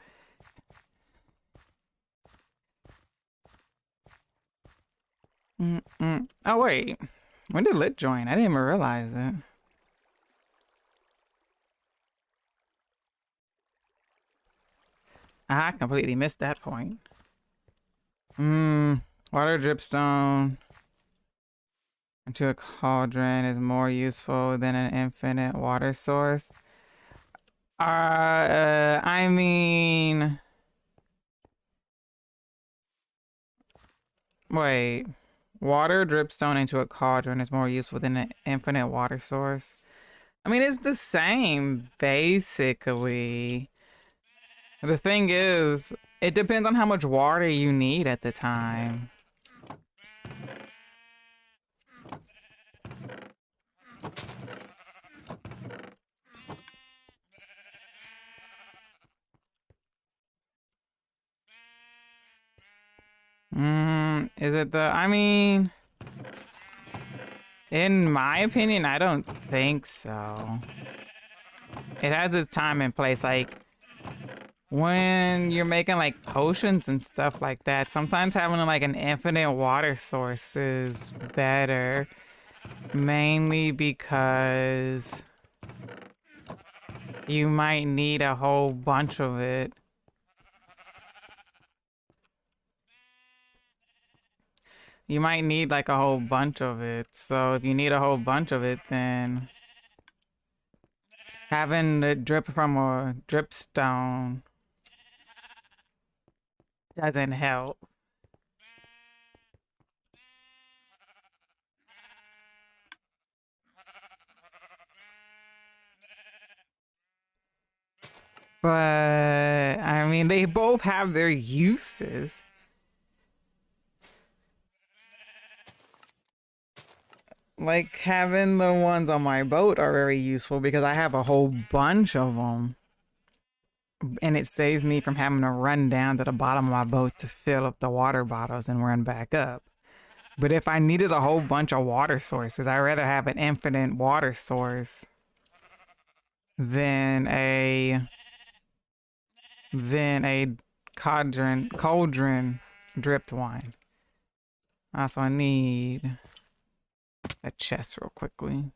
Oh, wait. When did Lit join? I didn't even realize it. I completely missed that point. Water dripstone into a cauldron is more useful than an infinite water source. I mean... Wait. Water dripstone into a cauldron is more useful than an infinite water source. I mean, it's the same, basically. The thing is, it depends on how much water you need at the time. Is it the, I mean, in my opinion, I don't think so. it has its time and place. Like when you're making like potions and stuff like that, sometimes having like an infinite water source is better, mainly because you might need a whole bunch of it. You might need like a whole bunch of it. So if you need a whole bunch of it, then having it drip from a dripstone doesn't help. But I mean, they both have their uses. Like having the ones on my boat are very useful because I have a whole bunch of them. And it saves me from having to run down to the bottom of my boat to fill up the water bottles and run back up. But if I needed a whole bunch of water sources, I'd rather have an infinite water source than a cauldron dripped wine. Also, I need a chest real quickly.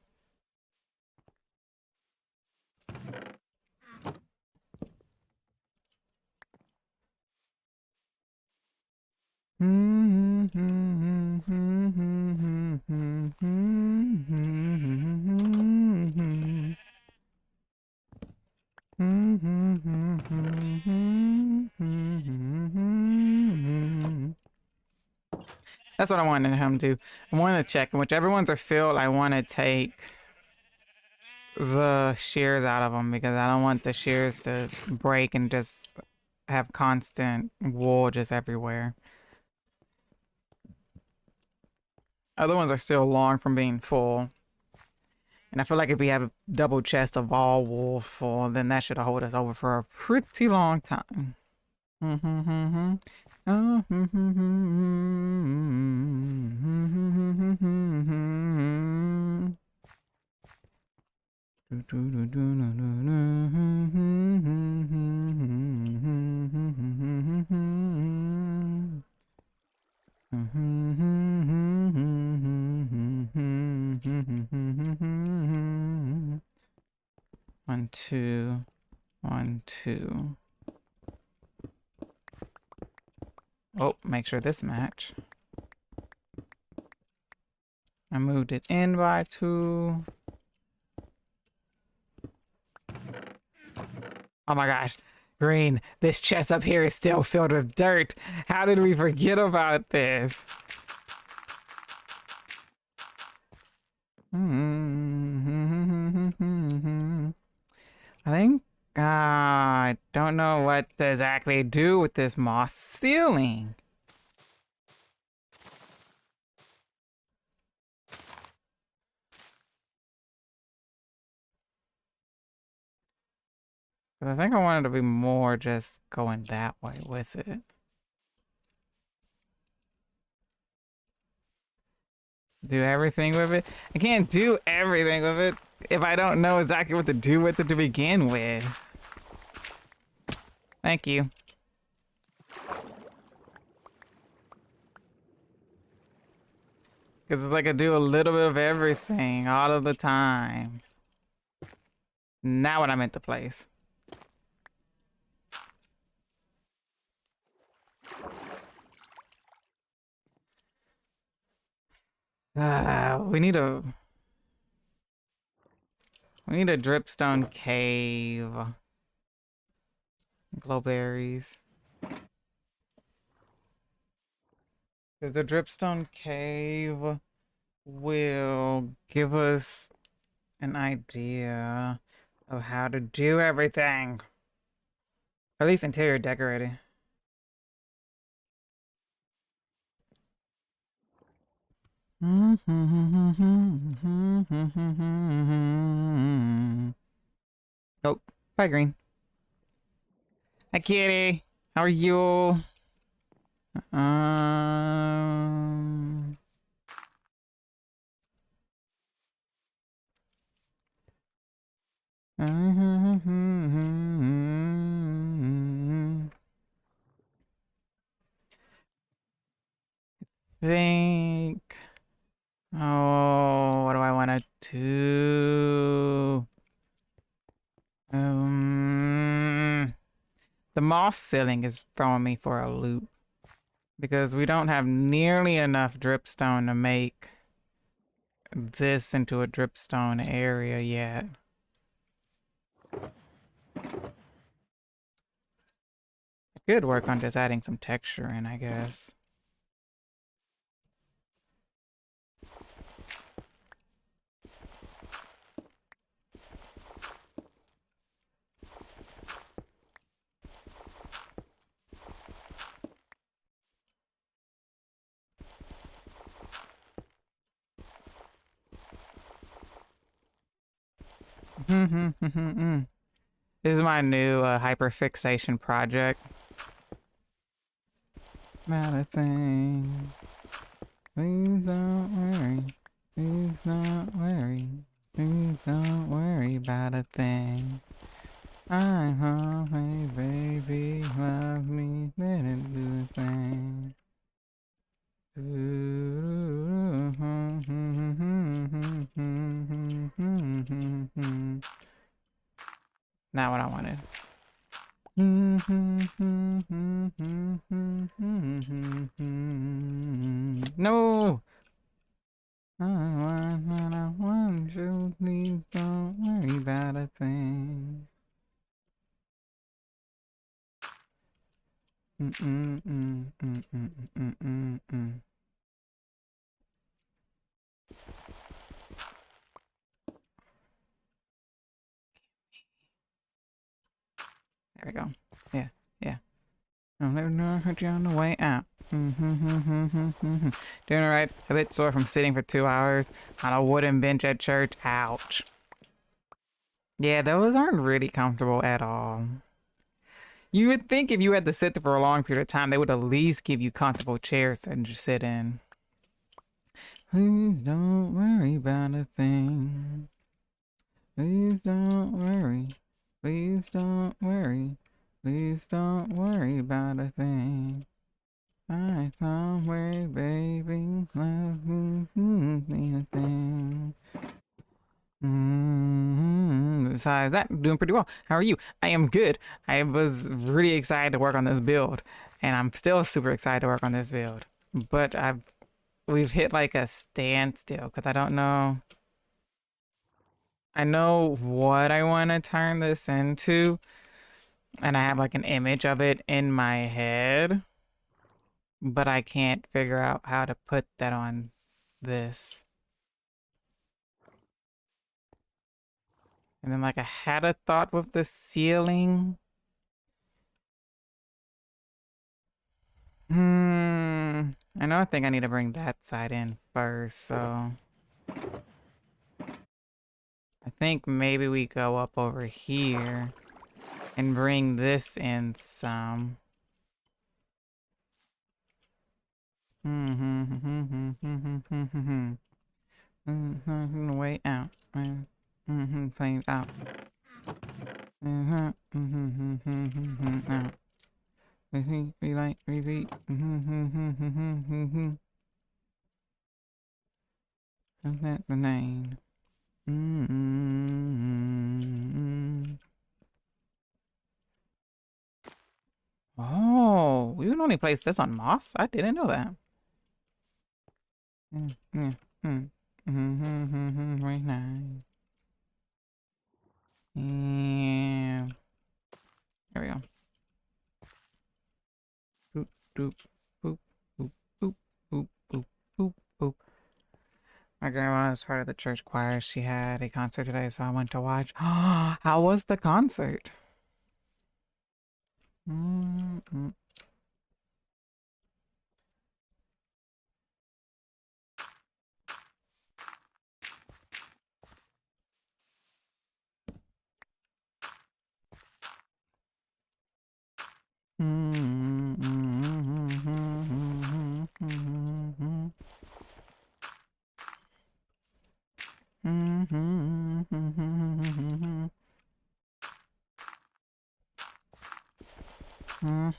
That's what I wanted him to do. I wanted to check, and whichever ones are filled, I want to take the shears out of them because I don't want the shears to break and just have constant wool just everywhere. Other ones are still long from being full. And I feel like if we have a double chest of all wool full, then that should hold us over for a pretty long time. One, two, 1, 2. Oh, make sure this match. I moved it in by 2. Oh my gosh. Green, this chest up here is still filled with dirt. How did we forget about this? I think I don't know what to exactly do with this moss ceiling. I think I wanted to be more just going that way with it. Do everything with it? I can't do everything with it if I don't know exactly what to do with it to begin with. Thank you. Because it's like I do a little bit of everything all of the time. Now what I meant to place. We need a dripstone cave. Glowberries. The dripstone cave will give us an idea of how to do everything. At least interior decorating. Oh, bye, Green. Hi, kitty. How are you? Think. Oh, what do I want to do? The moss ceiling is throwing me for a loop because we don't have nearly enough dripstone to make this into a dripstone area yet. I could work on just adding some texture in, I guess. This is my new hyperfixation project. Not a thing. Please don't worry. Please don't worry. Please don't worry about a thing. I'm home, hey baby, love me, let it do a thing. Not what I wanted. No! I want you, please don't worry about a thing. There we go. Yeah, yeah. I'll never hurt you on the way out. Doing alright. A bit sore from sitting for 2 hours on a wooden bench at church. Ouch. Yeah, those aren't really comfortable at all. You would think if you had to sit there for a long period of time, they would at least give you comfortable chairs to just sit in. Please don't worry about a thing. Please don't worry. Please don't worry. Please don't worry about a thing. I somewhere, baby, love me a thing. Besides that, I'm doing pretty well. How are you? I am good. I was really excited to work on this build, and I'm still super excited to work on this build. But we've hit like a standstill because I don't know. I know what I want to turn this into, and I have like an image of it in my head, but I can't figure out how to put that on this. And then like I had a thought with the ceiling. I know I think I need to bring that side in first, so I think maybe we go up over here and bring this in some. Way out. Flames out. Out. Relight, repeat. Isn't that the name? Oh, we would only place this on moss? I didn't know that. Very nice. Yeah. There we go. Boop, boop, boop, boop, boop, boop, boop, boop, boop. My grandma was part of the church choir. She had a concert today, so I went to watch. How was the concert? I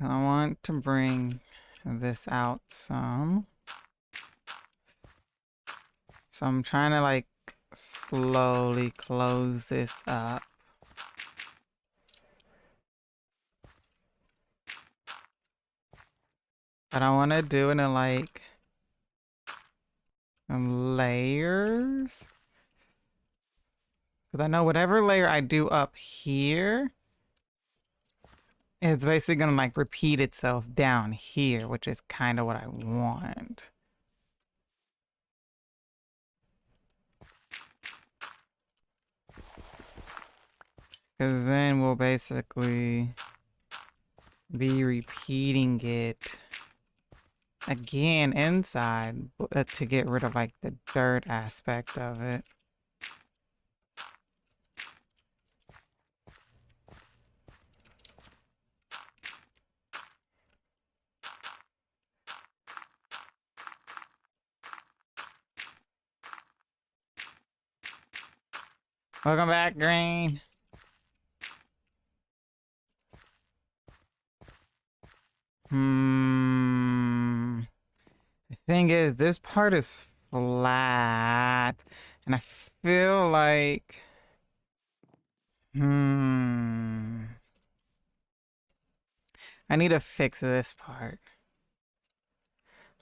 want to bring this out some. So I'm trying to like slowly close this up. But I want to do it in like layers. Because I know whatever layer I do up here, it's basically going to like repeat itself down here, which is kind of what I want. Because then we'll basically be repeating it again inside to get rid of like the dirt aspect of it. Welcome back, Green. The thing is, this part is flat, and I feel like, I need to fix this part.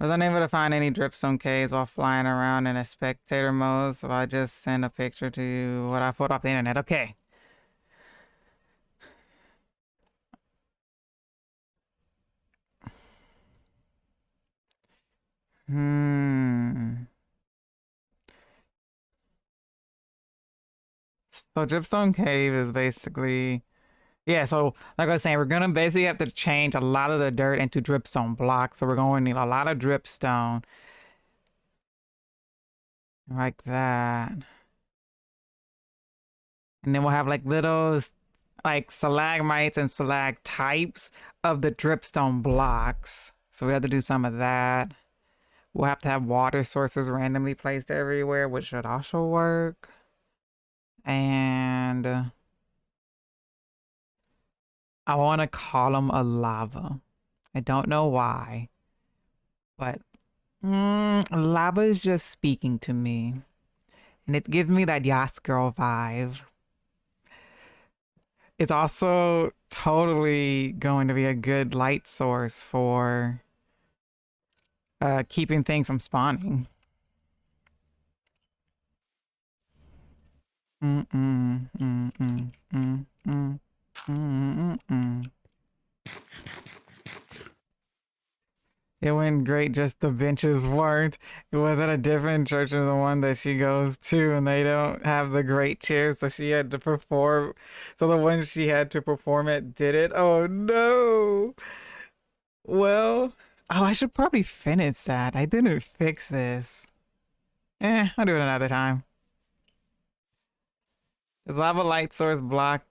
I was unable to find any dripstone caves while flying around in a spectator mode, so I just sent a picture to you what I put off the internet. Okay. So dripstone cave is basically, yeah, so like I was saying, we're gonna basically have to change a lot of the dirt into dripstone blocks. So we're going to need a lot of dripstone. Like that. And then we'll have like little like stalagmites and stalactites of the dripstone blocks. So we have to do some of that. We'll have to have water sources randomly placed everywhere, which should also work. And I want to call them a lava. I don't know why, but lava is just speaking to me. And it gives me that Yas Girl vibe. It's also totally going to be a good light source for keeping things from spawning. It went great, just the benches weren't. It was at a different church than the one that she goes to, and they don't have the great chairs, so she had to perform. So the one she had to perform at did it. Oh no. Well, oh, I should probably finish that. I didn't fix this. I'll do it another time. Does lava light source block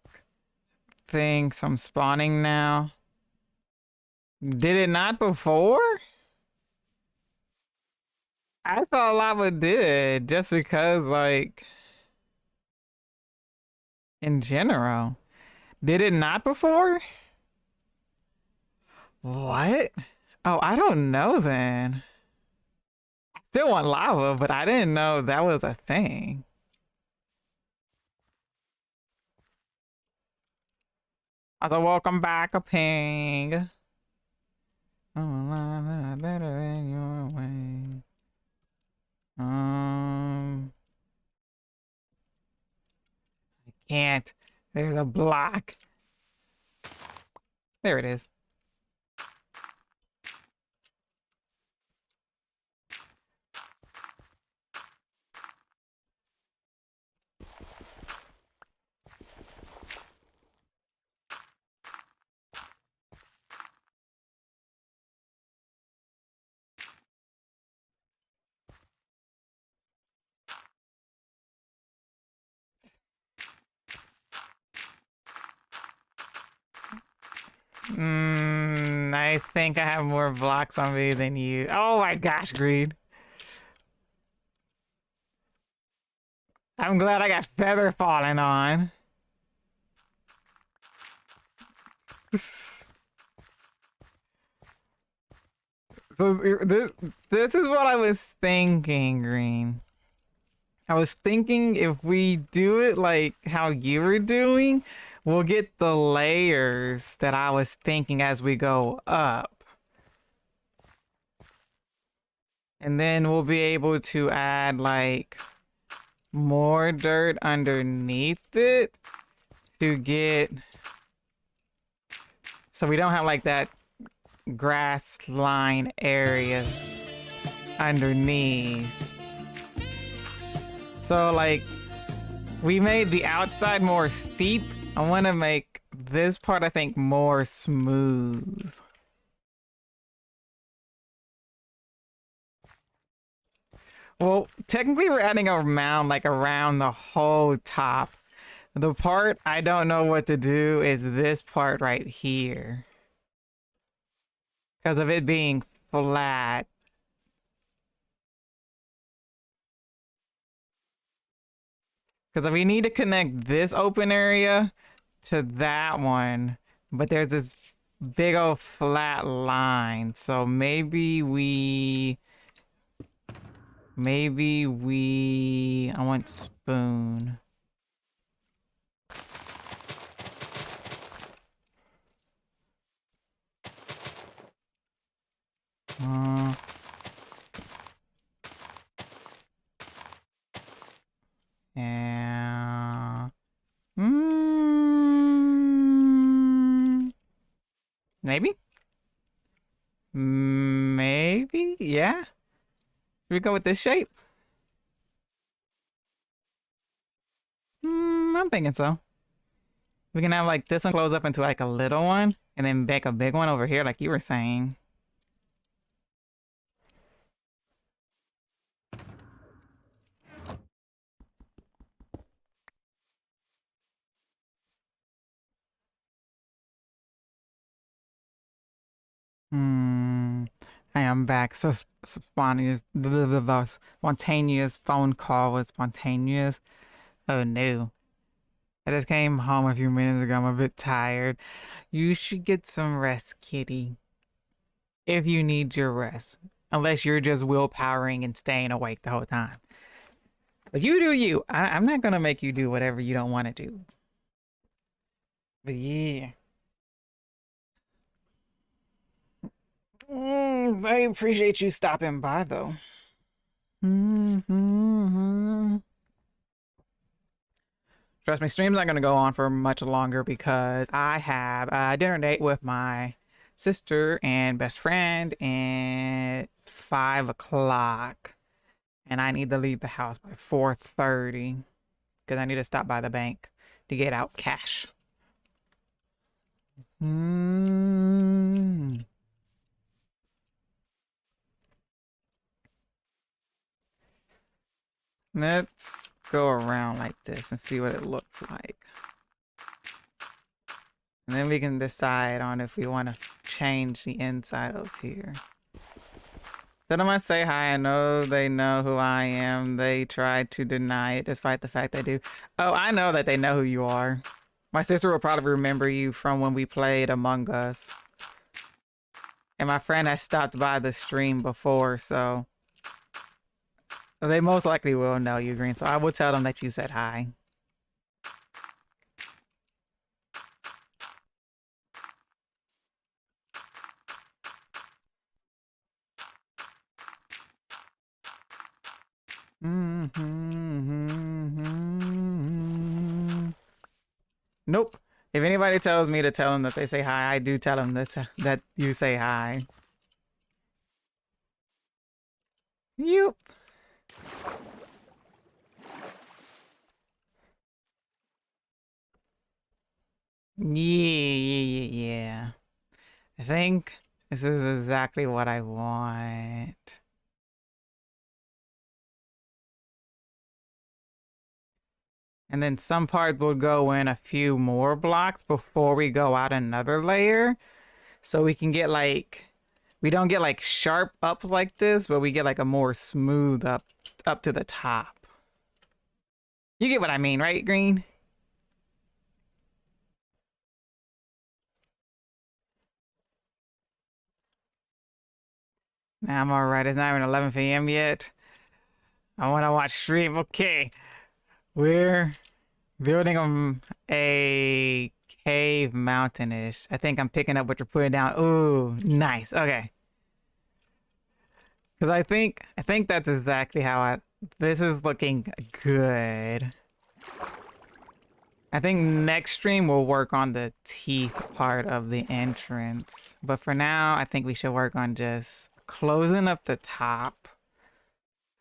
things from spawning now? Did it not before? I thought lava did, just because, like, in general. Did it not before? What? Oh, I don't know then. I still want lava, but I didn't know that was a thing. Also, welcome back, a ping. Oh, better than your way. I can't. There's a block. There it is. I think I have more blocks on me than you. Oh my gosh, Greed. I'm glad I got feather falling on. So this is what I was thinking, Green. I was thinking if we do it like how you were doing, we'll get the layers that I was thinking as we go up. And then we'll be able to add like more dirt underneath it to get, so we don't have like that grass line area underneath. So like we made the outside more steep. I want to make this part, I think, more smooth. Well, technically we're adding a mound like around the whole top. The part I don't know what to do is this part right here. Because of it being flat. Because we need to connect this open area to that one. But there's this big old flat line. So maybe we... I want spoon. Yeah. Maybe? Maybe? Yeah? Should we go with this shape? I'm thinking so. We can have like this one close up into like a little one and then make a big one over here like you were saying. I am back. So spontaneous, spontaneous phone call was spontaneous. Oh no. I just came home a few minutes ago. I'm a bit tired. You should get some rest, kitty. If you need your rest. Unless you're just willpowering and staying awake the whole time. But you do you. I'm not gonna make you do whatever you don't want to do. But yeah. I appreciate you stopping by, though. Trust me, stream's not going to go on for much longer because I have a dinner date with my sister and best friend at 5 o'clock. And I need to leave the house by 4:30 because I need to stop by the bank to get out cash. Let's go around like this and see what it looks like. And then we can decide on if we want to change the inside of here. Tell them I say hi. I know they know who I am. They tried to deny it despite the fact they do. Oh, I know that they know who you are. My sister will probably remember you from when we played Among Us. And my friend has stopped by the stream before, so... they most likely will know you, Green, so I will tell them that you said hi. Nope. If anybody tells me to tell them that they say hi, I do tell them that you say hi. Yep. Yeah. I think this is exactly what I want. And then some parts will go in a few more blocks before we go out another layer. So we can get like, we don't get like sharp up like this, but we get like a more smooth up to the top. You get what I mean, right, Green? Nah, I'm alright. It's not even 11 p.m. yet. I want to watch stream. Okay. We're building a cave mountainish. I think I'm picking up what you're putting down. Ooh, nice. Okay. Because I think that's exactly how this is looking good. I think next stream we'll work on the teeth part of the entrance. But for now, I think we should work on just closing up the top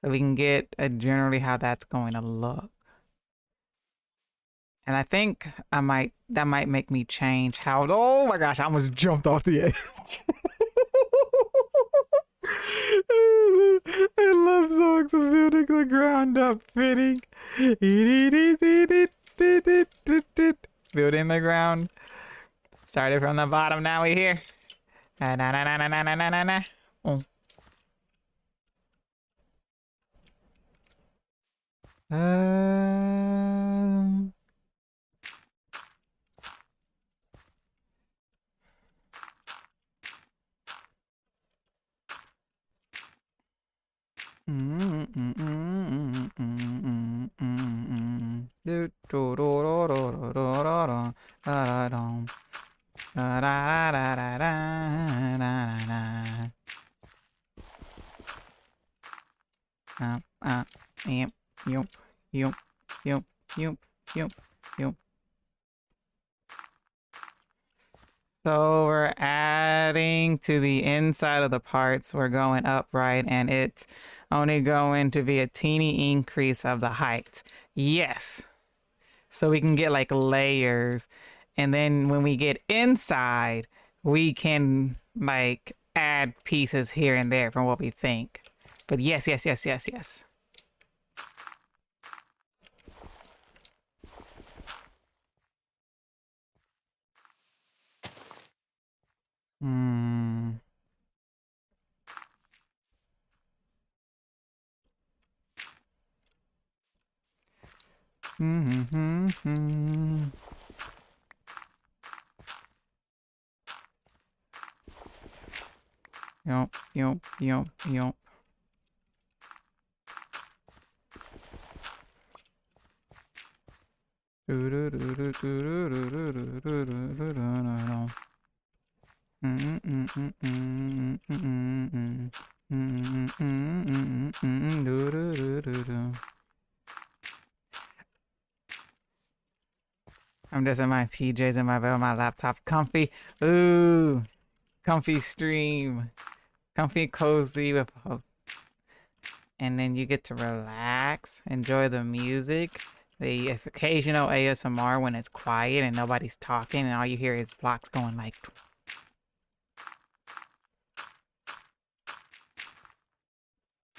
so we can get generally how that's going to look. And I think that might make me change how, oh my gosh, I almost jumped off the edge. I love songs of building the ground up fitting. Building the ground. Started from the bottom, now we here. Na na na na na na na na na. Oh. Um. Yump, yump, yump, yump, yump, yump. So we're adding to the inside of the parts. We're going upright, and it's only going to be a teeny increase of the height. Yes. So we can get like layers. And then when we get inside, we can like add pieces here and there from what we think. But yes, yes, yes, yes, yes. Hmm. Mm-hmm. Yump, yump, yump, yump. I'm just in my PJs and my laptop. Comfy. Ooh. Comfy stream. Comfy, cozy with and then you get to relax, enjoy the music, the occasional ASMR when it's quiet and nobody's talking and all you hear is blocks going like.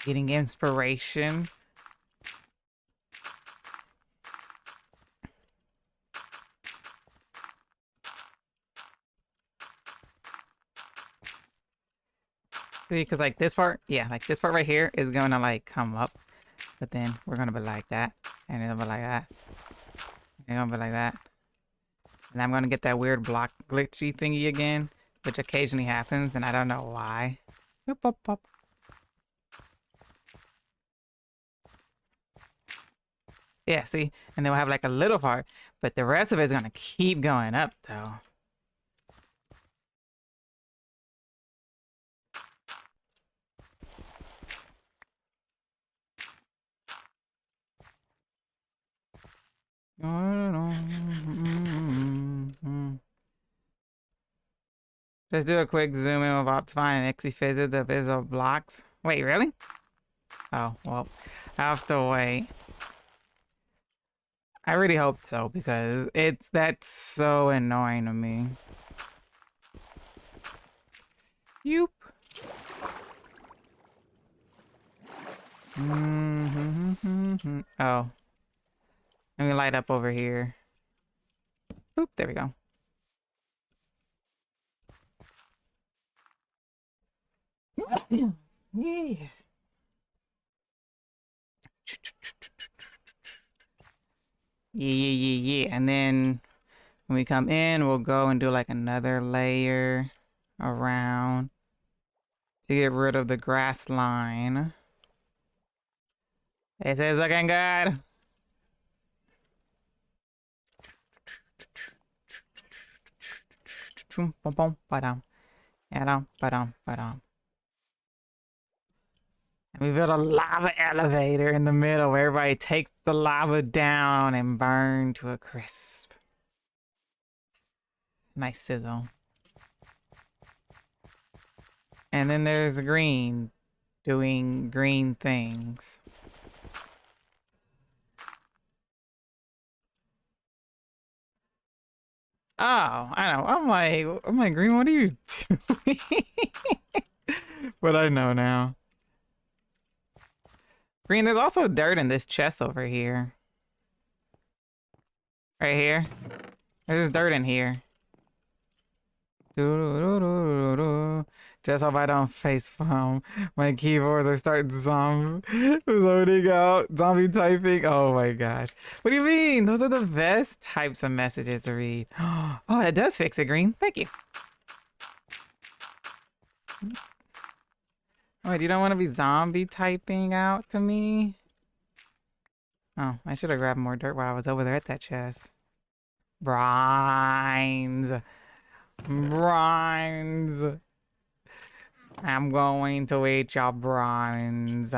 Getting inspiration. See, because like this part, yeah, like this part right here is going to like come up. But then we're going to be like that. And it'll be like that. And it'll be like that. And I'm going to get that weird block glitchy thingy again. Which occasionally happens and I don't know why. Boop, boop, boop. Yeah, see? And then we'll have like a little part. But the rest of it is going to keep going up though. Just do a quick zoom in with Optifine and Exifizz the visual blocks. Wait, really? Oh, well, I have to wait. I really hope so because that's so annoying to me. Yoop. Oh. Let me light up over here. Boop, there we go. Yeah. Yeah, yeah. And then when we come in, we'll go and do like another layer around to get rid of the grass line. This is looking good. And we built a lava elevator in the middle where everybody takes the lava down and burn to a crisp. Nice sizzle. And then there's green doing green things. Oh, I know. I'm like, Green, what are you doing? But I know now. Green, there's also dirt in this chest over here. Right here. There's dirt in here. Just hope I don't face palm. My keyboards are starting zoning out. Zombie typing. Oh my gosh. What do you mean? Those are the best types of messages to read. Oh, that does fix it, Green. Thank you. Wait, you don't want to be zombie typing out to me? Oh, I should have grabbed more dirt while I was over there at that chest. Brines. Brines. I'm going to eat your brines.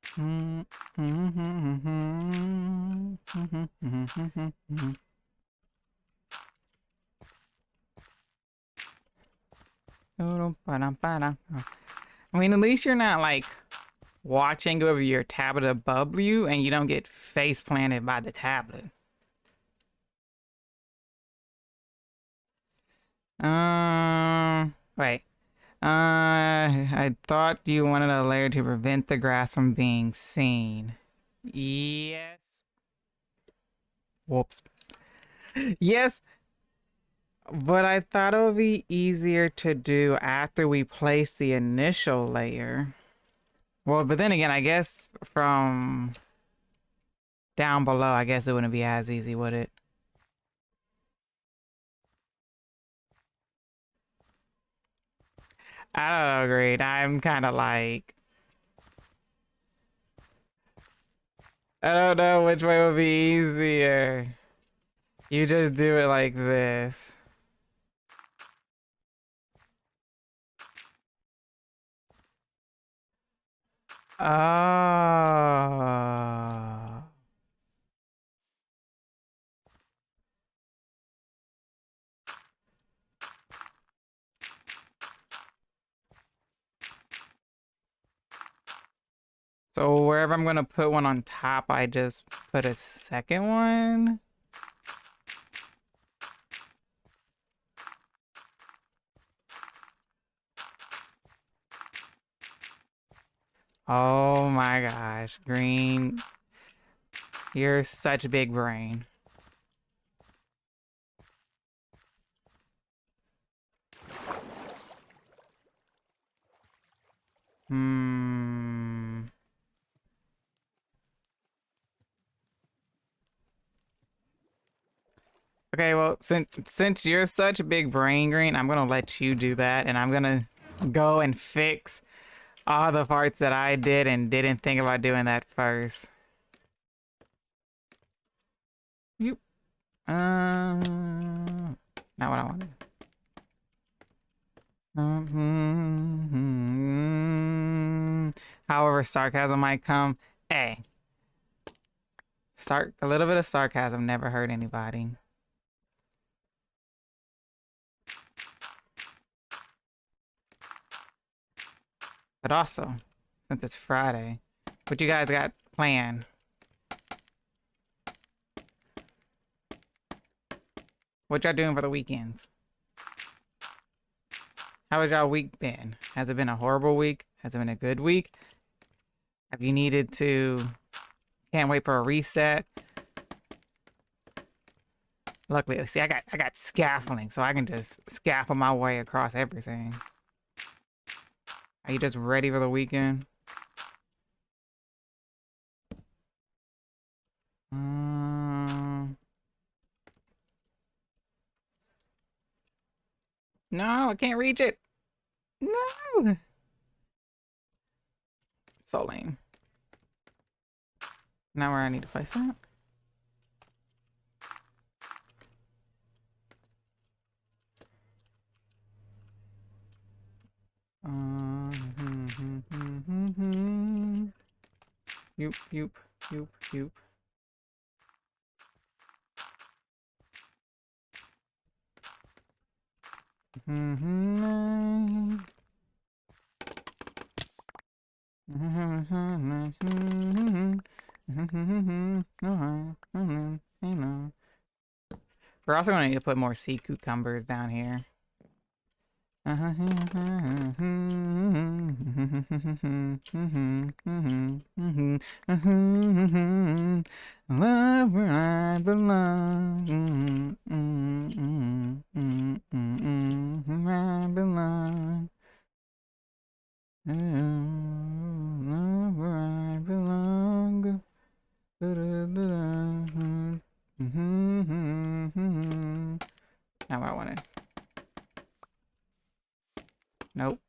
I mean, at least you're not like watching over your tablet above you and you don't get face planted by the tablet. Wait. I thought you wanted a layer to prevent the grass from being seen. Yes. Whoops. Yes. But I thought it would be easier to do after we place the initial layer. Well, but then again, I guess from down below, I guess it wouldn't be as easy, would it? I don't know, Green. I'm kind of like... I don't know which way would be easier. You just do it like this. Oh. So wherever I'm gonna put one on top, I just put a second one. Oh my gosh, Green. You're such a big brain. Hmm. Okay, well, since you're such a big brain, Green, I'm gonna let you do that, and I'm gonna go and fix all the parts that I did and didn't think about doing that first. You, not what I wanted. However, sarcasm might come. Hey, a little bit of sarcasm never hurt anybody. But also, since it's Friday, what you guys got planned? What y'all doing for the weekends? How has y'all week been? Has it been a horrible week? Has it been a good week? Have you needed to... Can't wait for a reset? Luckily, see, I got scaffolding, so I can just scaffold my way across everything. Are you just ready for the weekend? No, I can't reach it. No. So lame. Now where I need to place that? Yoop, yoop, yoop, yoop. We're also going to need to put more sea cucumbers down here. Love where I belong. Where I belong. Love where I belong. Not what I wanted. Nope.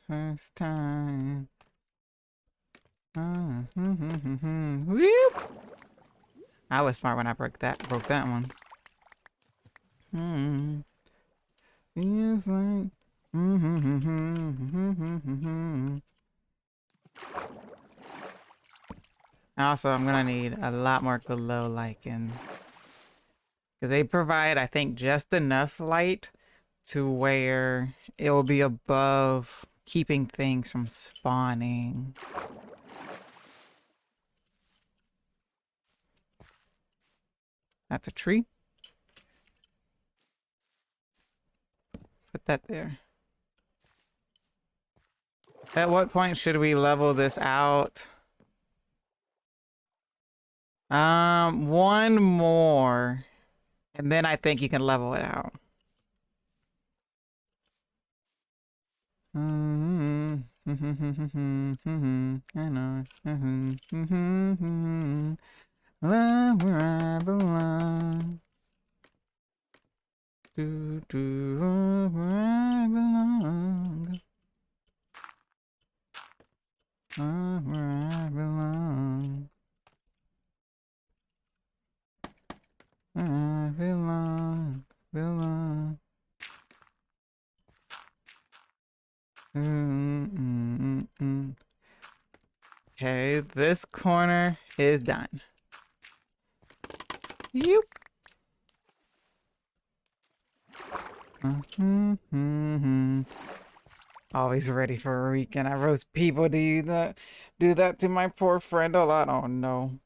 First time. Whoop. I was smart when I broke that one. Feels like. Also, I'm gonna need a lot more glow lichen. Because they provide, I think, just enough light to where it will be above keeping things from spawning. That's a tree. Put that there. At what point should we level this out? One more. And then I think you can level it out. I know. Love where I belong. Where I belong. Where I belong. Where I belong. Okay, this corner is done. Yoop. Always ready for a weekend. I roast people. Do that to my poor friend a lot. Oh no.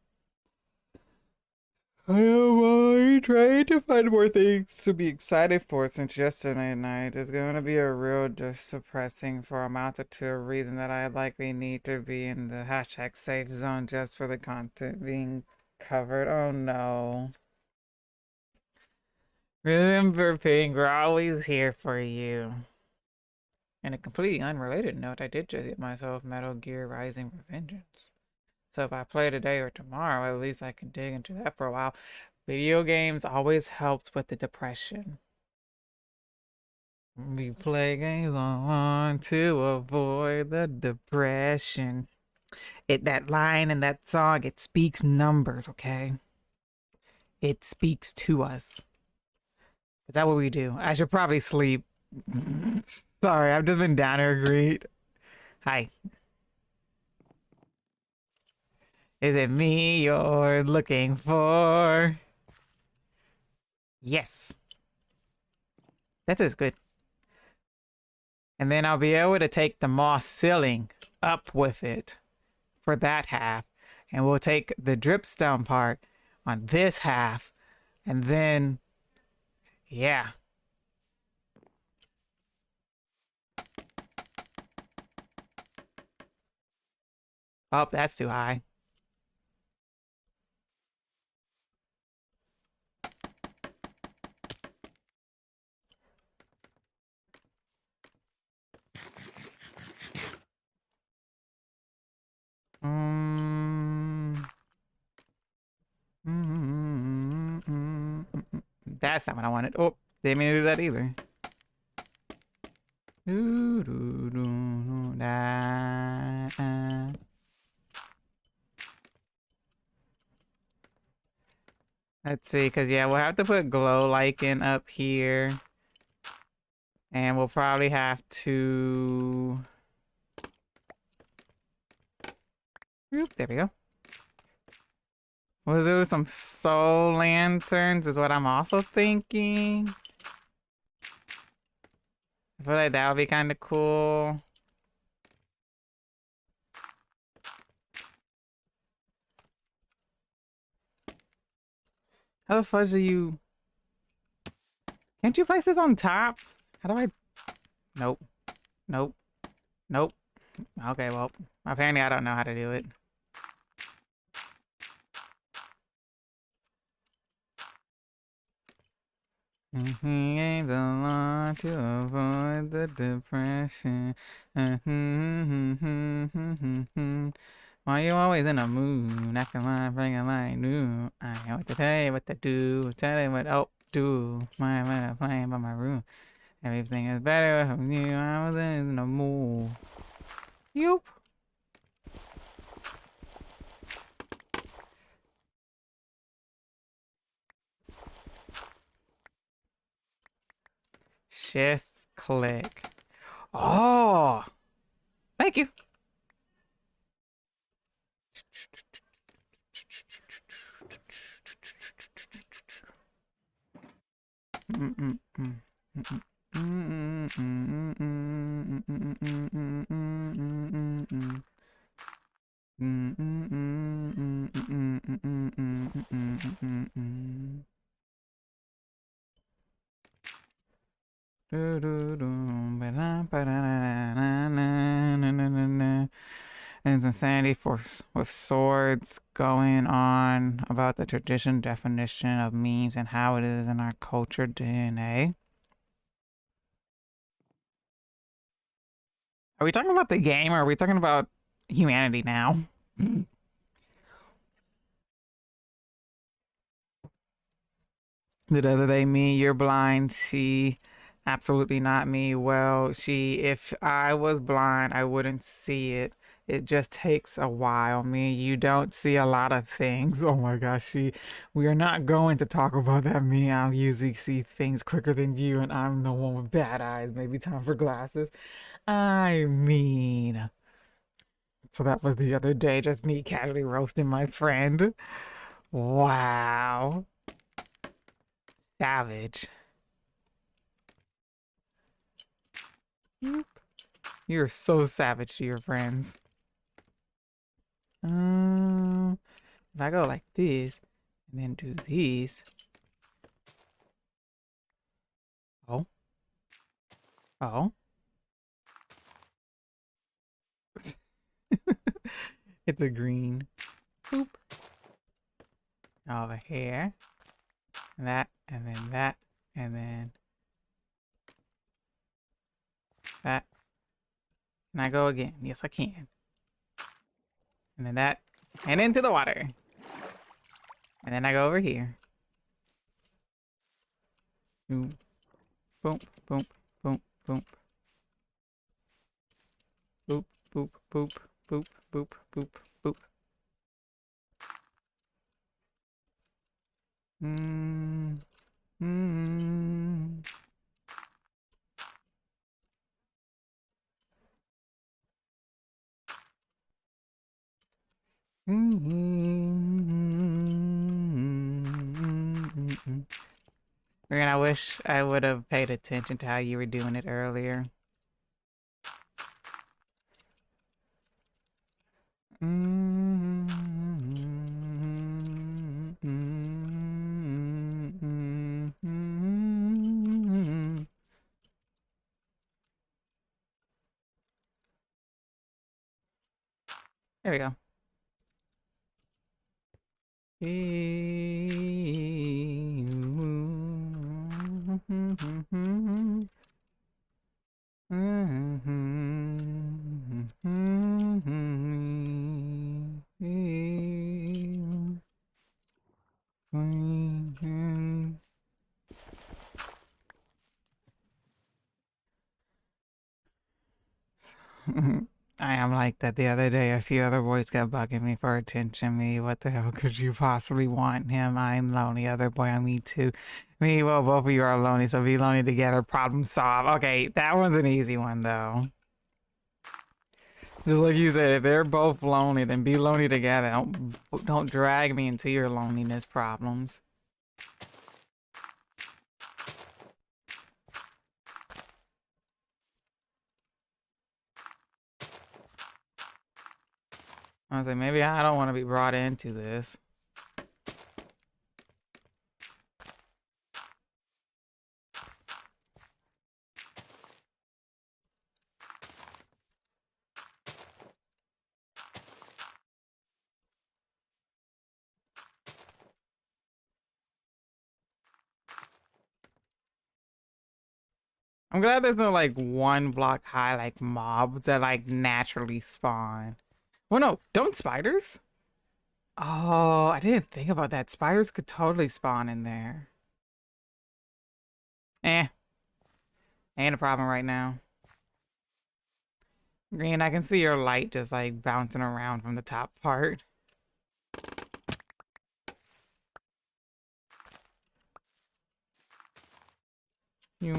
I am trying to find more things to be excited for since yesterday night is going to be a real just depressing for amounted to a reason that I likely need to be in the hashtag safe zone just for the content being covered. Oh no. Remember, Pink, we're always here for you. In a completely unrelated note, I did just get myself Metal Gear Rising Revengeance. So if I play today or tomorrow, at least I can dig into that for a while. Video games always helps with the depression. We play games on to avoid the depression. That line in that song, it speaks numbers, okay? It speaks to us. Is that what we do? I should probably sleep. Sorry, I've just been down here. Great. Hi. Is it me you're looking for? Yes. That is good. And then I'll be able to take the moss ceiling up with it for that half. And we'll take the dripstone part on this half. And then, yeah. Oh, that's too high. That's not what I wanted. Oh, didn't mean to do that either. Let's see, because yeah, we'll have to put glow lichen up here. And we'll probably have to... Oop, there we go. We'll do some soul lanterns is what I'm also thinking. I feel like that would be kind of cool. How the fudge do you... Can't you place this on top? How do I... Nope. Nope. Nope. Okay, well, apparently I don't know how to do it. He aims a lot to avoid the depression. Why you always in a mood? Acting like breaking like new. I know what to tell you what to do. Tell you what do. My playing by my room. Everything is better with you. I was in the mood. Yup. Shift click. Oh, thank you. There's insanity force with swords going on about the tradition definition of memes and how it is in our culture DNA. Are we talking about the game or are we talking about humanity now? Did other they me? You're blind. She, absolutely not me. Well, if I was blind, I wouldn't see it. It just takes a while. Me, you don't see a lot of things. Oh my gosh, we are not going to talk about that. Me, I usually see things quicker than you, and I'm the one with bad eyes. Maybe time for glasses. I mean, so that was the other day, just me casually roasting my friend. Wow. Savage. You're so savage to your friends. If I go like this and then do these. Oh. Oh. It's a green. Boop. Over here. And that, and then that, and then that. And I go again. Yes, I can. And then that, and into the water. And then I go over here. Boom, boom, boom, boom, boom. Boop, boop, boop, boop, boop, boop, boop. Mm. Mm. And I wish I would have paid attention to how you were doing it earlier. There we go. I am like that. The other day, a few other boys got bugging me for attention. Me, what the hell could you possibly want him? I'm lonely. Other boy, me too. Me, well, both of you are lonely, so be lonely together. Problem solved. Okay, that one's an easy one though. Just like you said, if they're both lonely, then be lonely together. Don't drag me into your loneliness problems. I was like, maybe I don't want to be brought into this. I'm glad there's no like one block high like mobs that like naturally spawn. Well, no, don't spiders? Oh, I didn't think about that. Spiders could totally spawn in there. Eh, ain't a problem right now. Green, I can see your light just like bouncing around from the top part. You.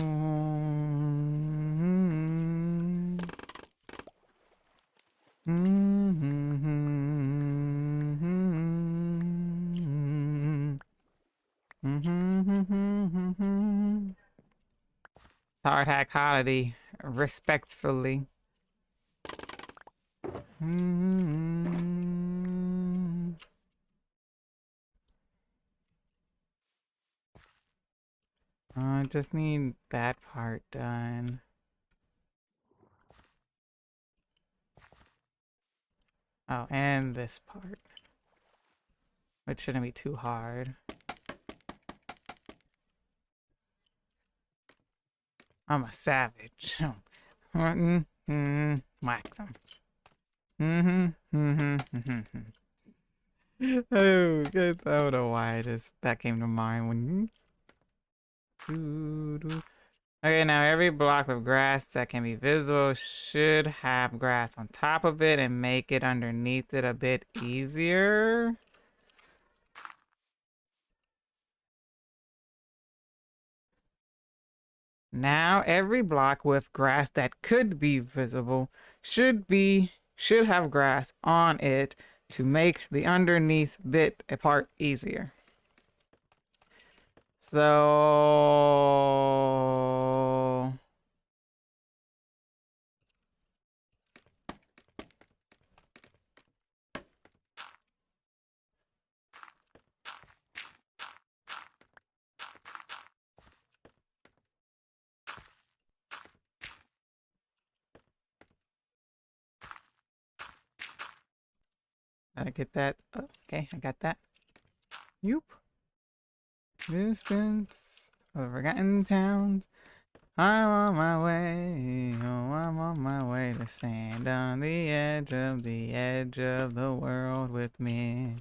Hard hack holiday, respectfully. I just need that part done. Oh, and this part. Which shouldn't be too hard. I'm a savage. Wax him. Oh, good. I don't know why that came to mind when. Okay, now every block of grass that can be visible should have grass on top of it and make it underneath it a bit easier. Now every block with grass that could be visible should have grass on it to make the underneath bit a part easier. So I get that. Oh, okay, I got that. Yoop. Distance of forgotten towns. I'm on my way. Oh, I'm on my way to stand on the edge of the world with me.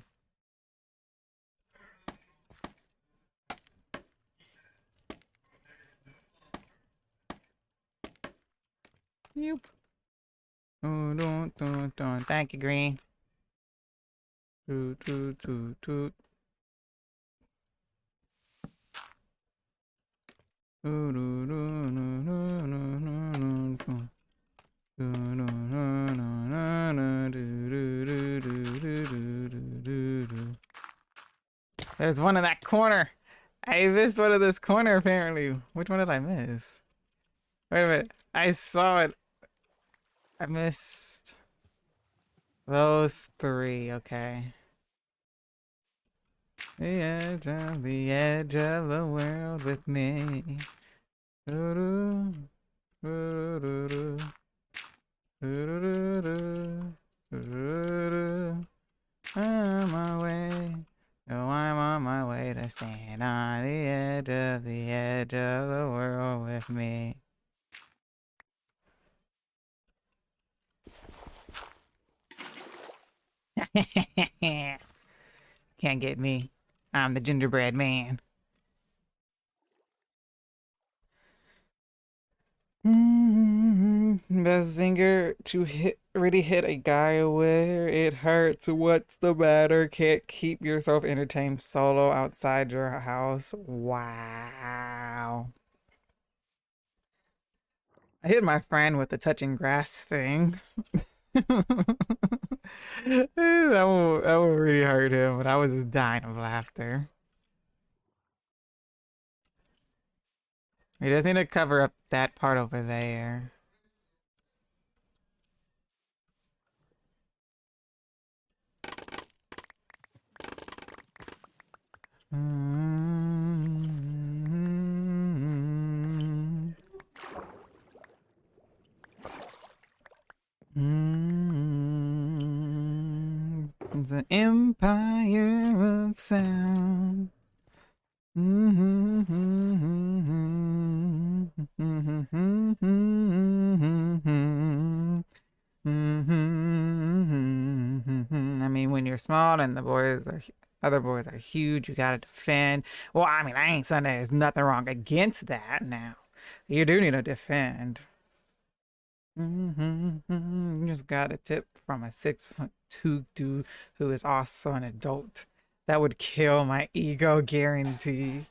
Yoop. Ooh, don't. Thank you, Green. Toot, toot, toot, toot. There's one in that corner. I missed one in this corner apparently. Which one did I miss? Wait a minute. I saw it. I missed those three. Okay. The edge of the world with me. On my way. Oh, I'm on my way to stand on the edge of the world with me. Can't get me. I'm the gingerbread man. Best singer to really hit a guy where it hurts. What's the matter? Can't keep yourself entertained solo outside your house. Wow. I hit my friend with the touching grass thing. That will really hurt him, but I was just dying of laughter. He does need to cover up that part over there. It's an empire of sound. I mean, when you're small and other boys are huge, you gotta defend. Well, I mean, I ain't saying there's nothing wrong against that now. You do need to defend. You just got a tip from a 6'2" dude who is also an adult. That would kill my ego, guarantee.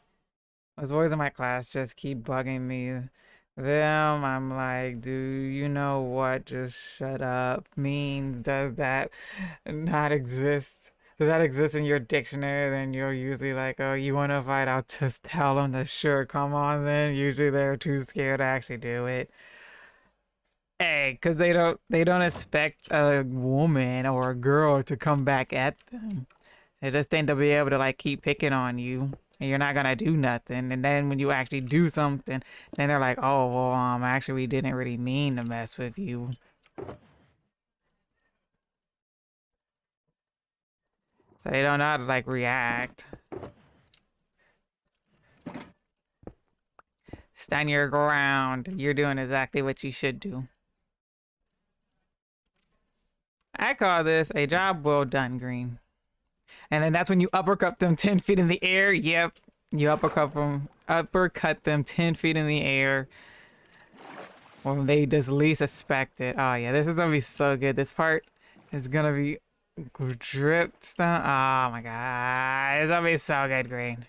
Those boys in my class just keep bugging me. Them, I'm like, do you know what just shut up means? Does that not exist? Does that exist in your dictionary? Then you're usually like, oh, you want to fight? I'll just tell them to sure, come on then. Usually they're too scared to actually do it. Hey, because they don't expect a woman or a girl to come back at them. They just think they'll be able to like keep picking on you and you're not gonna do nothing. And then when you actually do something, then they're like, oh well, actually we didn't really mean to mess with you. So they don't know how to like react. Stand your ground. You're doing exactly what you should do. I call this a job well done, Green. And then that's when you uppercut them 10 feet in the air. Yep. You uppercut them 10 feet in the air. When they just least expect it. Oh yeah, this is gonna be so good. This part is gonna be dripped down. Oh my god. It's gonna be so good, Green.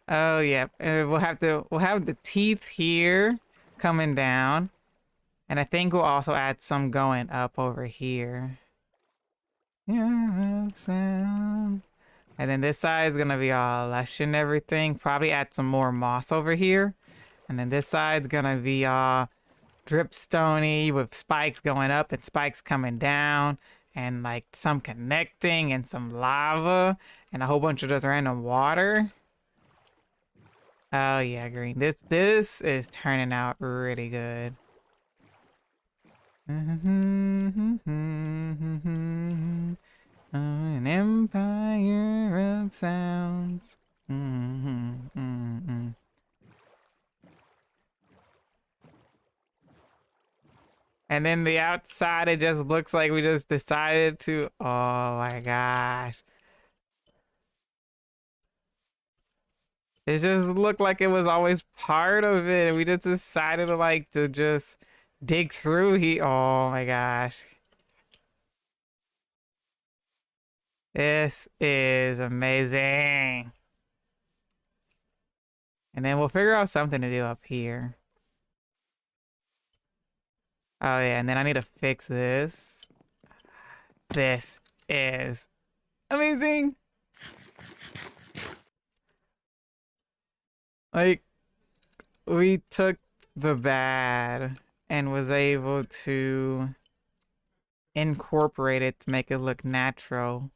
Oh yeah, we'll have the teeth here coming down, and I think we'll also add some going up over here. Yeah, sound. And then this side is gonna be all lush and everything. Probably add some more moss over here, and then this side's gonna be all dripstony with spikes going up and spikes coming down, and like some connecting and some lava and a whole bunch of just random water. Oh yeah, Green. This is turning out really good. An empire of sounds. And then the outside, it just looks like we just decided to. Oh my gosh. It just looked like it was always part of it. We just decided to like to just dig through here. Oh my gosh. This is amazing. And then we'll figure out something to do up here. Oh yeah, and then I need to fix this. This is amazing. Like, we took the bad and was able to incorporate it to make it look natural.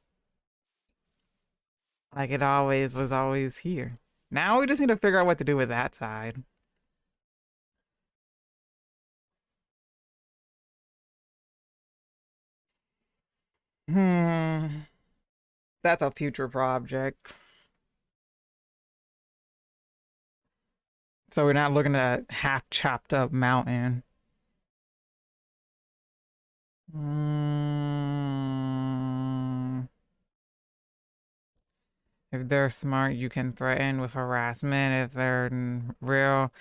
Like it always was always here. Now we just need to figure out what to do with that side. That's a future project. So we're not looking at a half chopped up mountain. If they're smart, you can threaten with harassment. If they're real,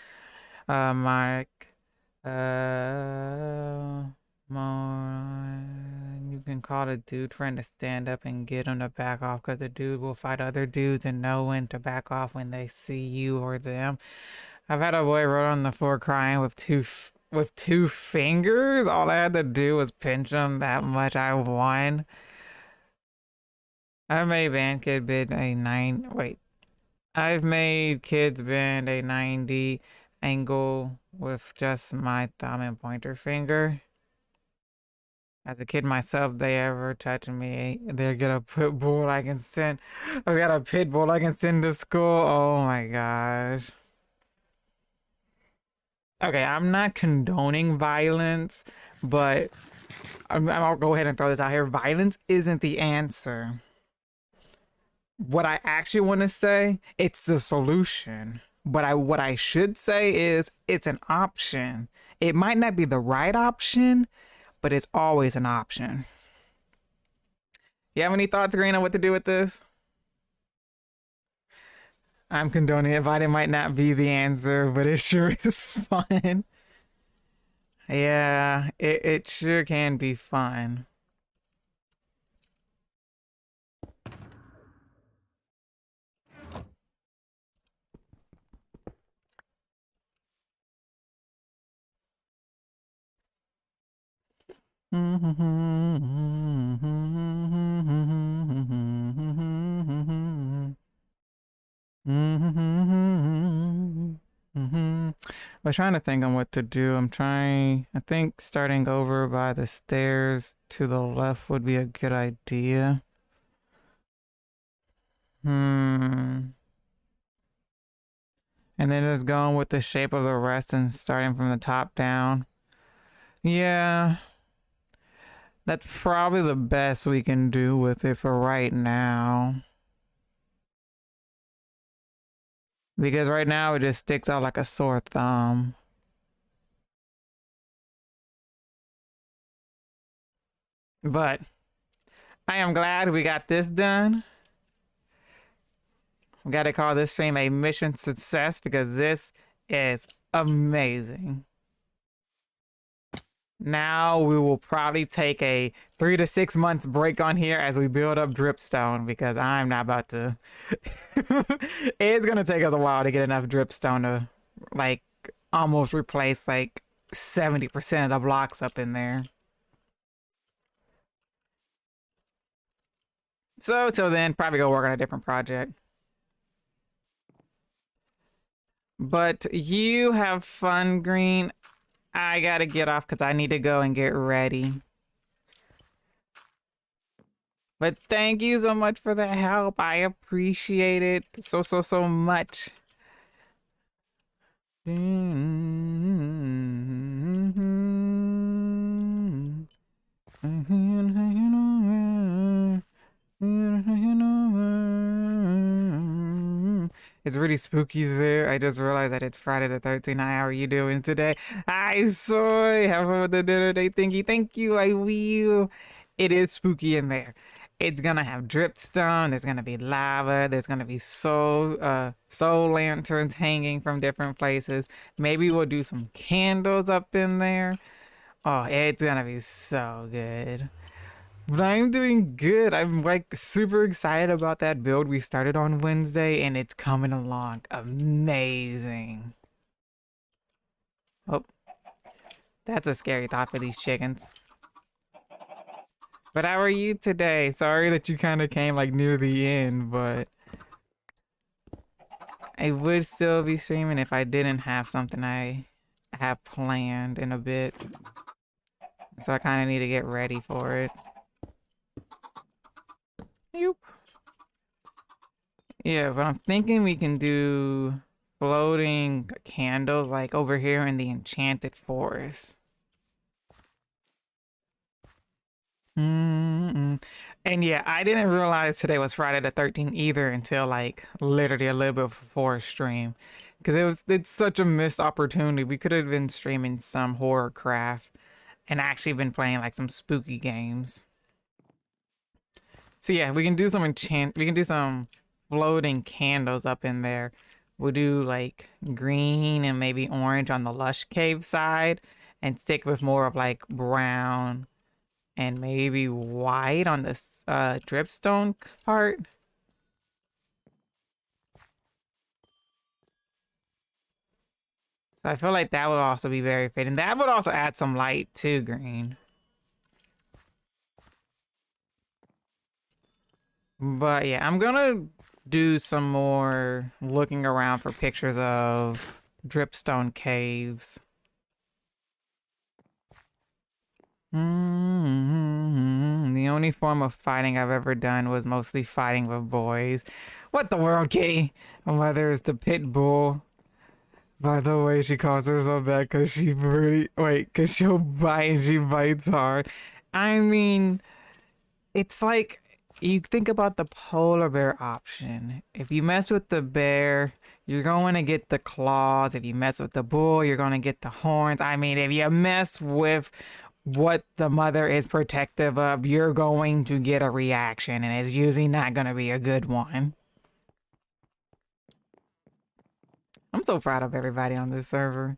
Mike, you can call the dude friend to stand up and get him to back off because the dude will fight other dudes and know when to back off when they see you or them. I've had a boy roll on the floor crying with two fingers. All I had to do was pinch him that much. I won. I've made band kid bid a nine. Wait, I've made kids bend a 90 angle with just my thumb and pointer finger. As a kid myself, they ever touch me, they get a pit bull I can send. I got a pit bull I can send to school. Oh my gosh. Okay, I'm not condoning violence, but I'll go ahead and throw this out here. Violence isn't the answer. What I actually want to say, it's the solution. But what I should say is it's an option. It might not be the right option, but it's always an option. You have any thoughts, Green, on what to do with this? I'm condoning it. It might not be the answer, but it sure is fun. Yeah, it sure can be fun. I was trying to think on what to do. I think starting over by the stairs to the left would be a good idea. And then just going with the shape of the rest and starting from the top down. Yeah. That's probably the best we can do with it for right now. Because right now it just sticks out like a sore thumb. But I am glad we got this done. We gotta call this stream a mission success because this is amazing. Now we will probably take a 3 to 6 months break on here as we build up dripstone because I'm not about to. It's gonna take us a while to get enough dripstone to like almost replace like 70% of the blocks up in there. So till then, probably go work on a different project. But you have fun, Green. I gotta get off because I need to go and get ready. But thank you so much for the help. I appreciate it so much. It's really spooky there. I just realized that it's Friday the 13th. How are you doing today? Hi, soy. Have fun with the dinner day thingy. Thank you. I will. It is spooky in there. It's gonna have dripstone. There's gonna be lava. There's gonna be soul lanterns hanging from different places. Maybe we'll do some candles up in there. Oh, it's gonna be so good. But I'm doing good. I'm like super excited about that build we started on Wednesday and it's coming along amazing. Oh, that's a scary thought for these chickens. But how are you today? Sorry that you kind of came like near the end, but I would still be streaming if I didn't have something I have planned in a bit. So I kind of need to get ready for it. Yoop. Yeah, but I'm thinking we can do floating candles like over here in the enchanted forest. And yeah, I didn't realize today was Friday the 13th either until like literally a little bit before stream. Because it's such a missed opportunity. We could have been streaming some horror craft and actually been playing like some spooky games. So yeah, we can do some floating candles up in there. We'll do like green and maybe orange on the lush cave side and stick with more of like brown and maybe white on this dripstone part. So I feel like that would also be very fitting. That would also add some light to green. But yeah, I'm gonna do some more looking around for pictures of dripstone caves. The only form of fighting I've ever done was mostly fighting with boys. What the world, kitty? Whether it's the pit bull. By the way, she calls herself that because because she'll bite and she bites hard. I mean, it's like you think about the polar bear option. If you mess with the bear, you're going to get the claws. If you mess with the bull, you're going to get the horns. I mean, if you mess with what the mother is protective of, you're going to get a reaction, and it's usually not going to be a good one. I'm so proud of everybody on this server.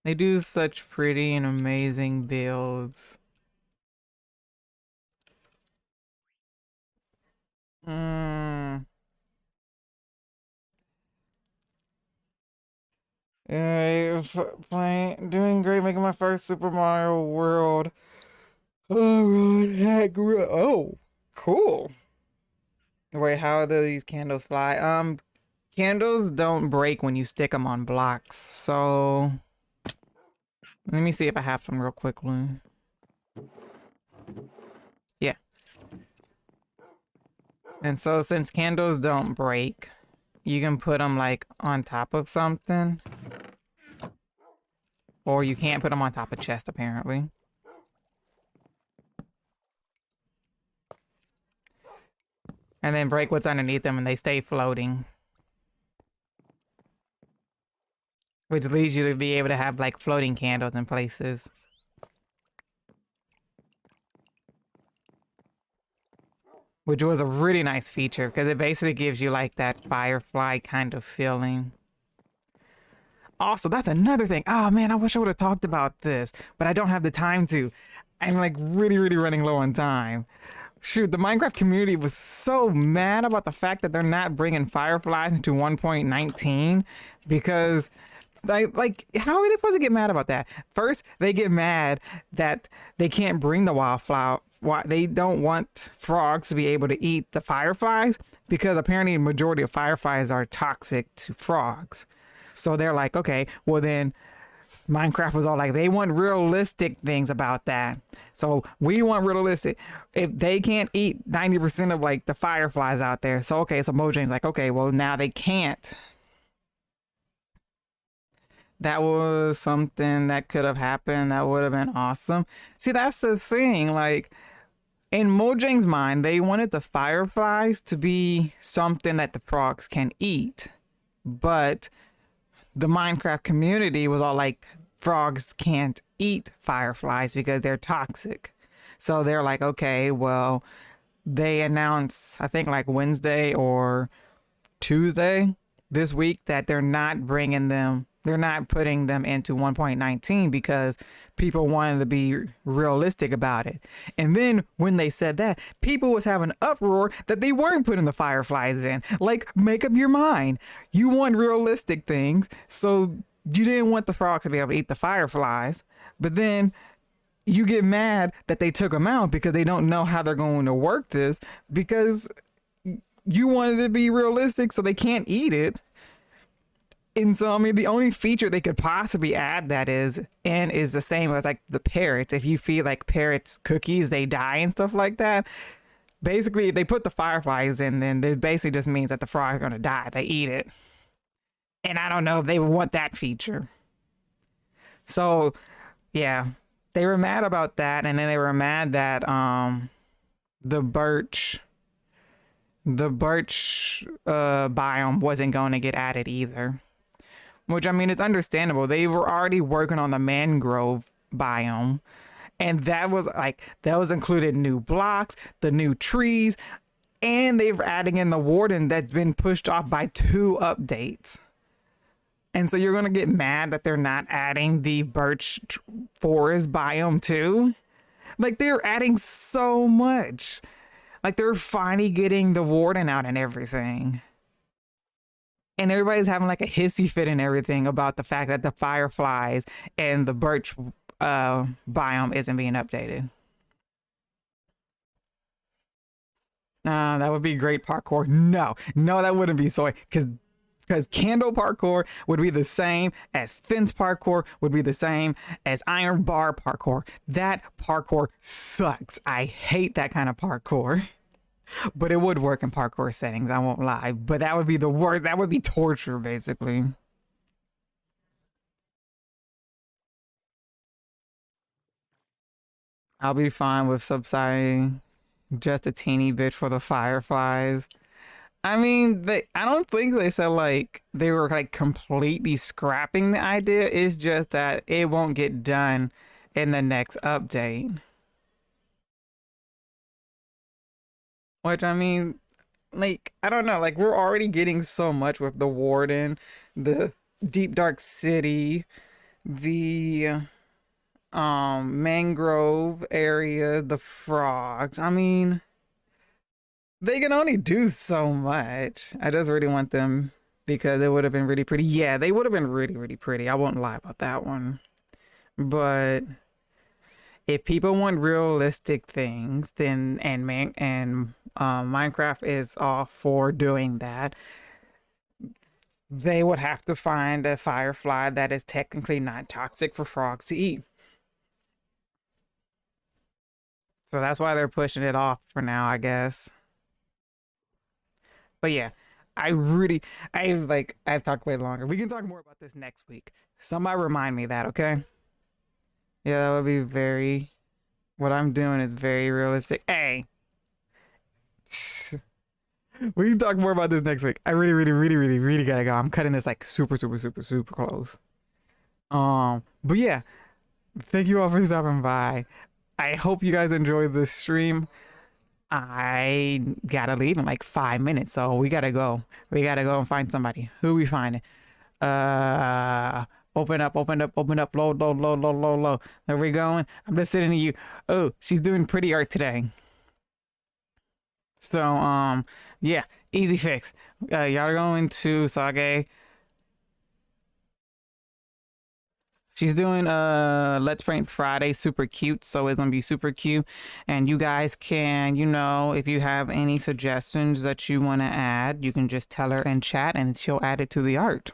They do such pretty and amazing builds. Yeah, doing great, making my first Super Mario World. Oh, heck, oh, cool. Wait, how do these candles fly? Candles don't break when you stick them on blocks, so let me see if I have some real quickly. Yeah. And so since candles don't break, you can put them like on top of something. Or you can't put them on top of chest, apparently. And then break what's underneath them and they stay floating. Which leads you to be able to have like floating candles in places. Which was a really nice feature because it basically gives you like that firefly kind of feeling. Also, that's another thing. Oh man, I wish I would have talked about this, but I don't have the time to. I'm like really running low on time. Shoot, the Minecraft community was so mad about the fact that they're not bringing fireflies into 1.19 because like how are they supposed to get mad about that? First, they get mad that they can't bring the wildflower. Why they don't want frogs to be able to eat the fireflies because apparently the majority of fireflies are toxic to frogs. So they're like, okay, well then Minecraft was all like, they want realistic things about that. So we want realistic. If they can't eat 90% of like the fireflies out there. So okay, so Mojang's like, okay, well now they can't. That was something that could have happened. That would have been awesome. See, that's the thing. Like, in Mojang's mind, they wanted the fireflies to be something that the frogs can eat. But the Minecraft community was all like, frogs can't eat fireflies because they're toxic. So they're like, okay, well, they announced, I think like Wednesday or Tuesday this week that they're not bringing them. They're not putting them into 1.19 because people wanted to be realistic about it. And then when they said that, people was having an uproar that they weren't putting the fireflies in. Like, make up your mind. You want realistic things, so you didn't want the frogs to be able to eat the fireflies. But then you get mad that they took them out because they don't know how they're going to work this because you wanted it to be realistic so they can't eat it. And so, I mean, the only feature they could possibly add that is the same as like the parrots. If you feed like parrots cookies, they die and stuff like that. Basically, if they put the fireflies in, then it basically just means that the frog is going to die if they eat it. And I don't know if they would want that feature. So, yeah, they were mad about that. And then they were mad that the birch biome wasn't going to get added either. Which, I mean, it's understandable. They were already working on the mangrove biome. And that was included new blocks, the new trees, and they're adding in the warden that's been pushed off by 2 updates. And so you're going to get mad that they're not adding the birch forest biome too? Like, they're adding so much. Like, they're finally getting the warden out and everything. And everybody's having like a hissy fit and everything about the fact that the fireflies and the birch biome isn't being updated. That would be great parkour. No, that wouldn't be soy, because candle parkour would be the same as fence parkour, would be the same as iron bar parkour. That parkour sucks. I hate that kind of parkour. But it would work in parkour settings, I won't lie. But that would be the worst. That would be torture, basically. I'll be fine with subsiding just a teeny bit for the fireflies. I mean, I don't think they said like they were like completely scrapping the idea. It's just that it won't get done in the next update. Which, I mean, like, I don't know, like, we're already getting so much with the warden, the deep dark city, the mangrove area, the frogs. I mean, they can only do so much. I just really want them because it would have been really pretty. Yeah, they would have been really, really pretty. I won't lie about that one. But if people want realistic things, then Minecraft is all for doing that. They would have to find a firefly that is technically not toxic for frogs to eat. So that's why they're pushing it off for now, I guess. But yeah, I've talked way longer. We can talk more about this next week. Somebody remind me that, okay? Yeah, that would be what I'm doing is very realistic. Hey. We can talk more about this next week. I really gotta go. I'm cutting this like super close. But yeah, thank you all for stopping by. I hope you guys enjoyed this stream. I gotta leave in like 5 minutes, so we gotta go. We gotta go and find somebody. Who we finding? Open up, load. There we going. I'm just sitting to you. Oh, she's doing pretty art today. So, yeah, easy fix. Y'all are going to Sage. She's doing Let's Paint Friday, super cute, so it's gonna be super cute. And you guys can, if you have any suggestions that you want to add, you can just tell her in chat and she'll add it to the art.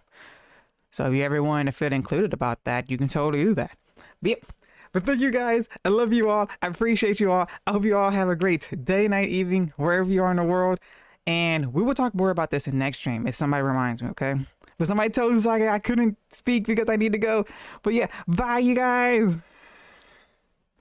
So if you ever want to feel included about that, you can totally do that. But yep. But thank you guys. I love you all. I appreciate you all. I hope you all have a great day, night, evening, wherever you are in the world. And we will talk more about this in next stream if somebody reminds me, okay? But somebody told Saga I couldn't speak because I need to go. But yeah, bye you guys.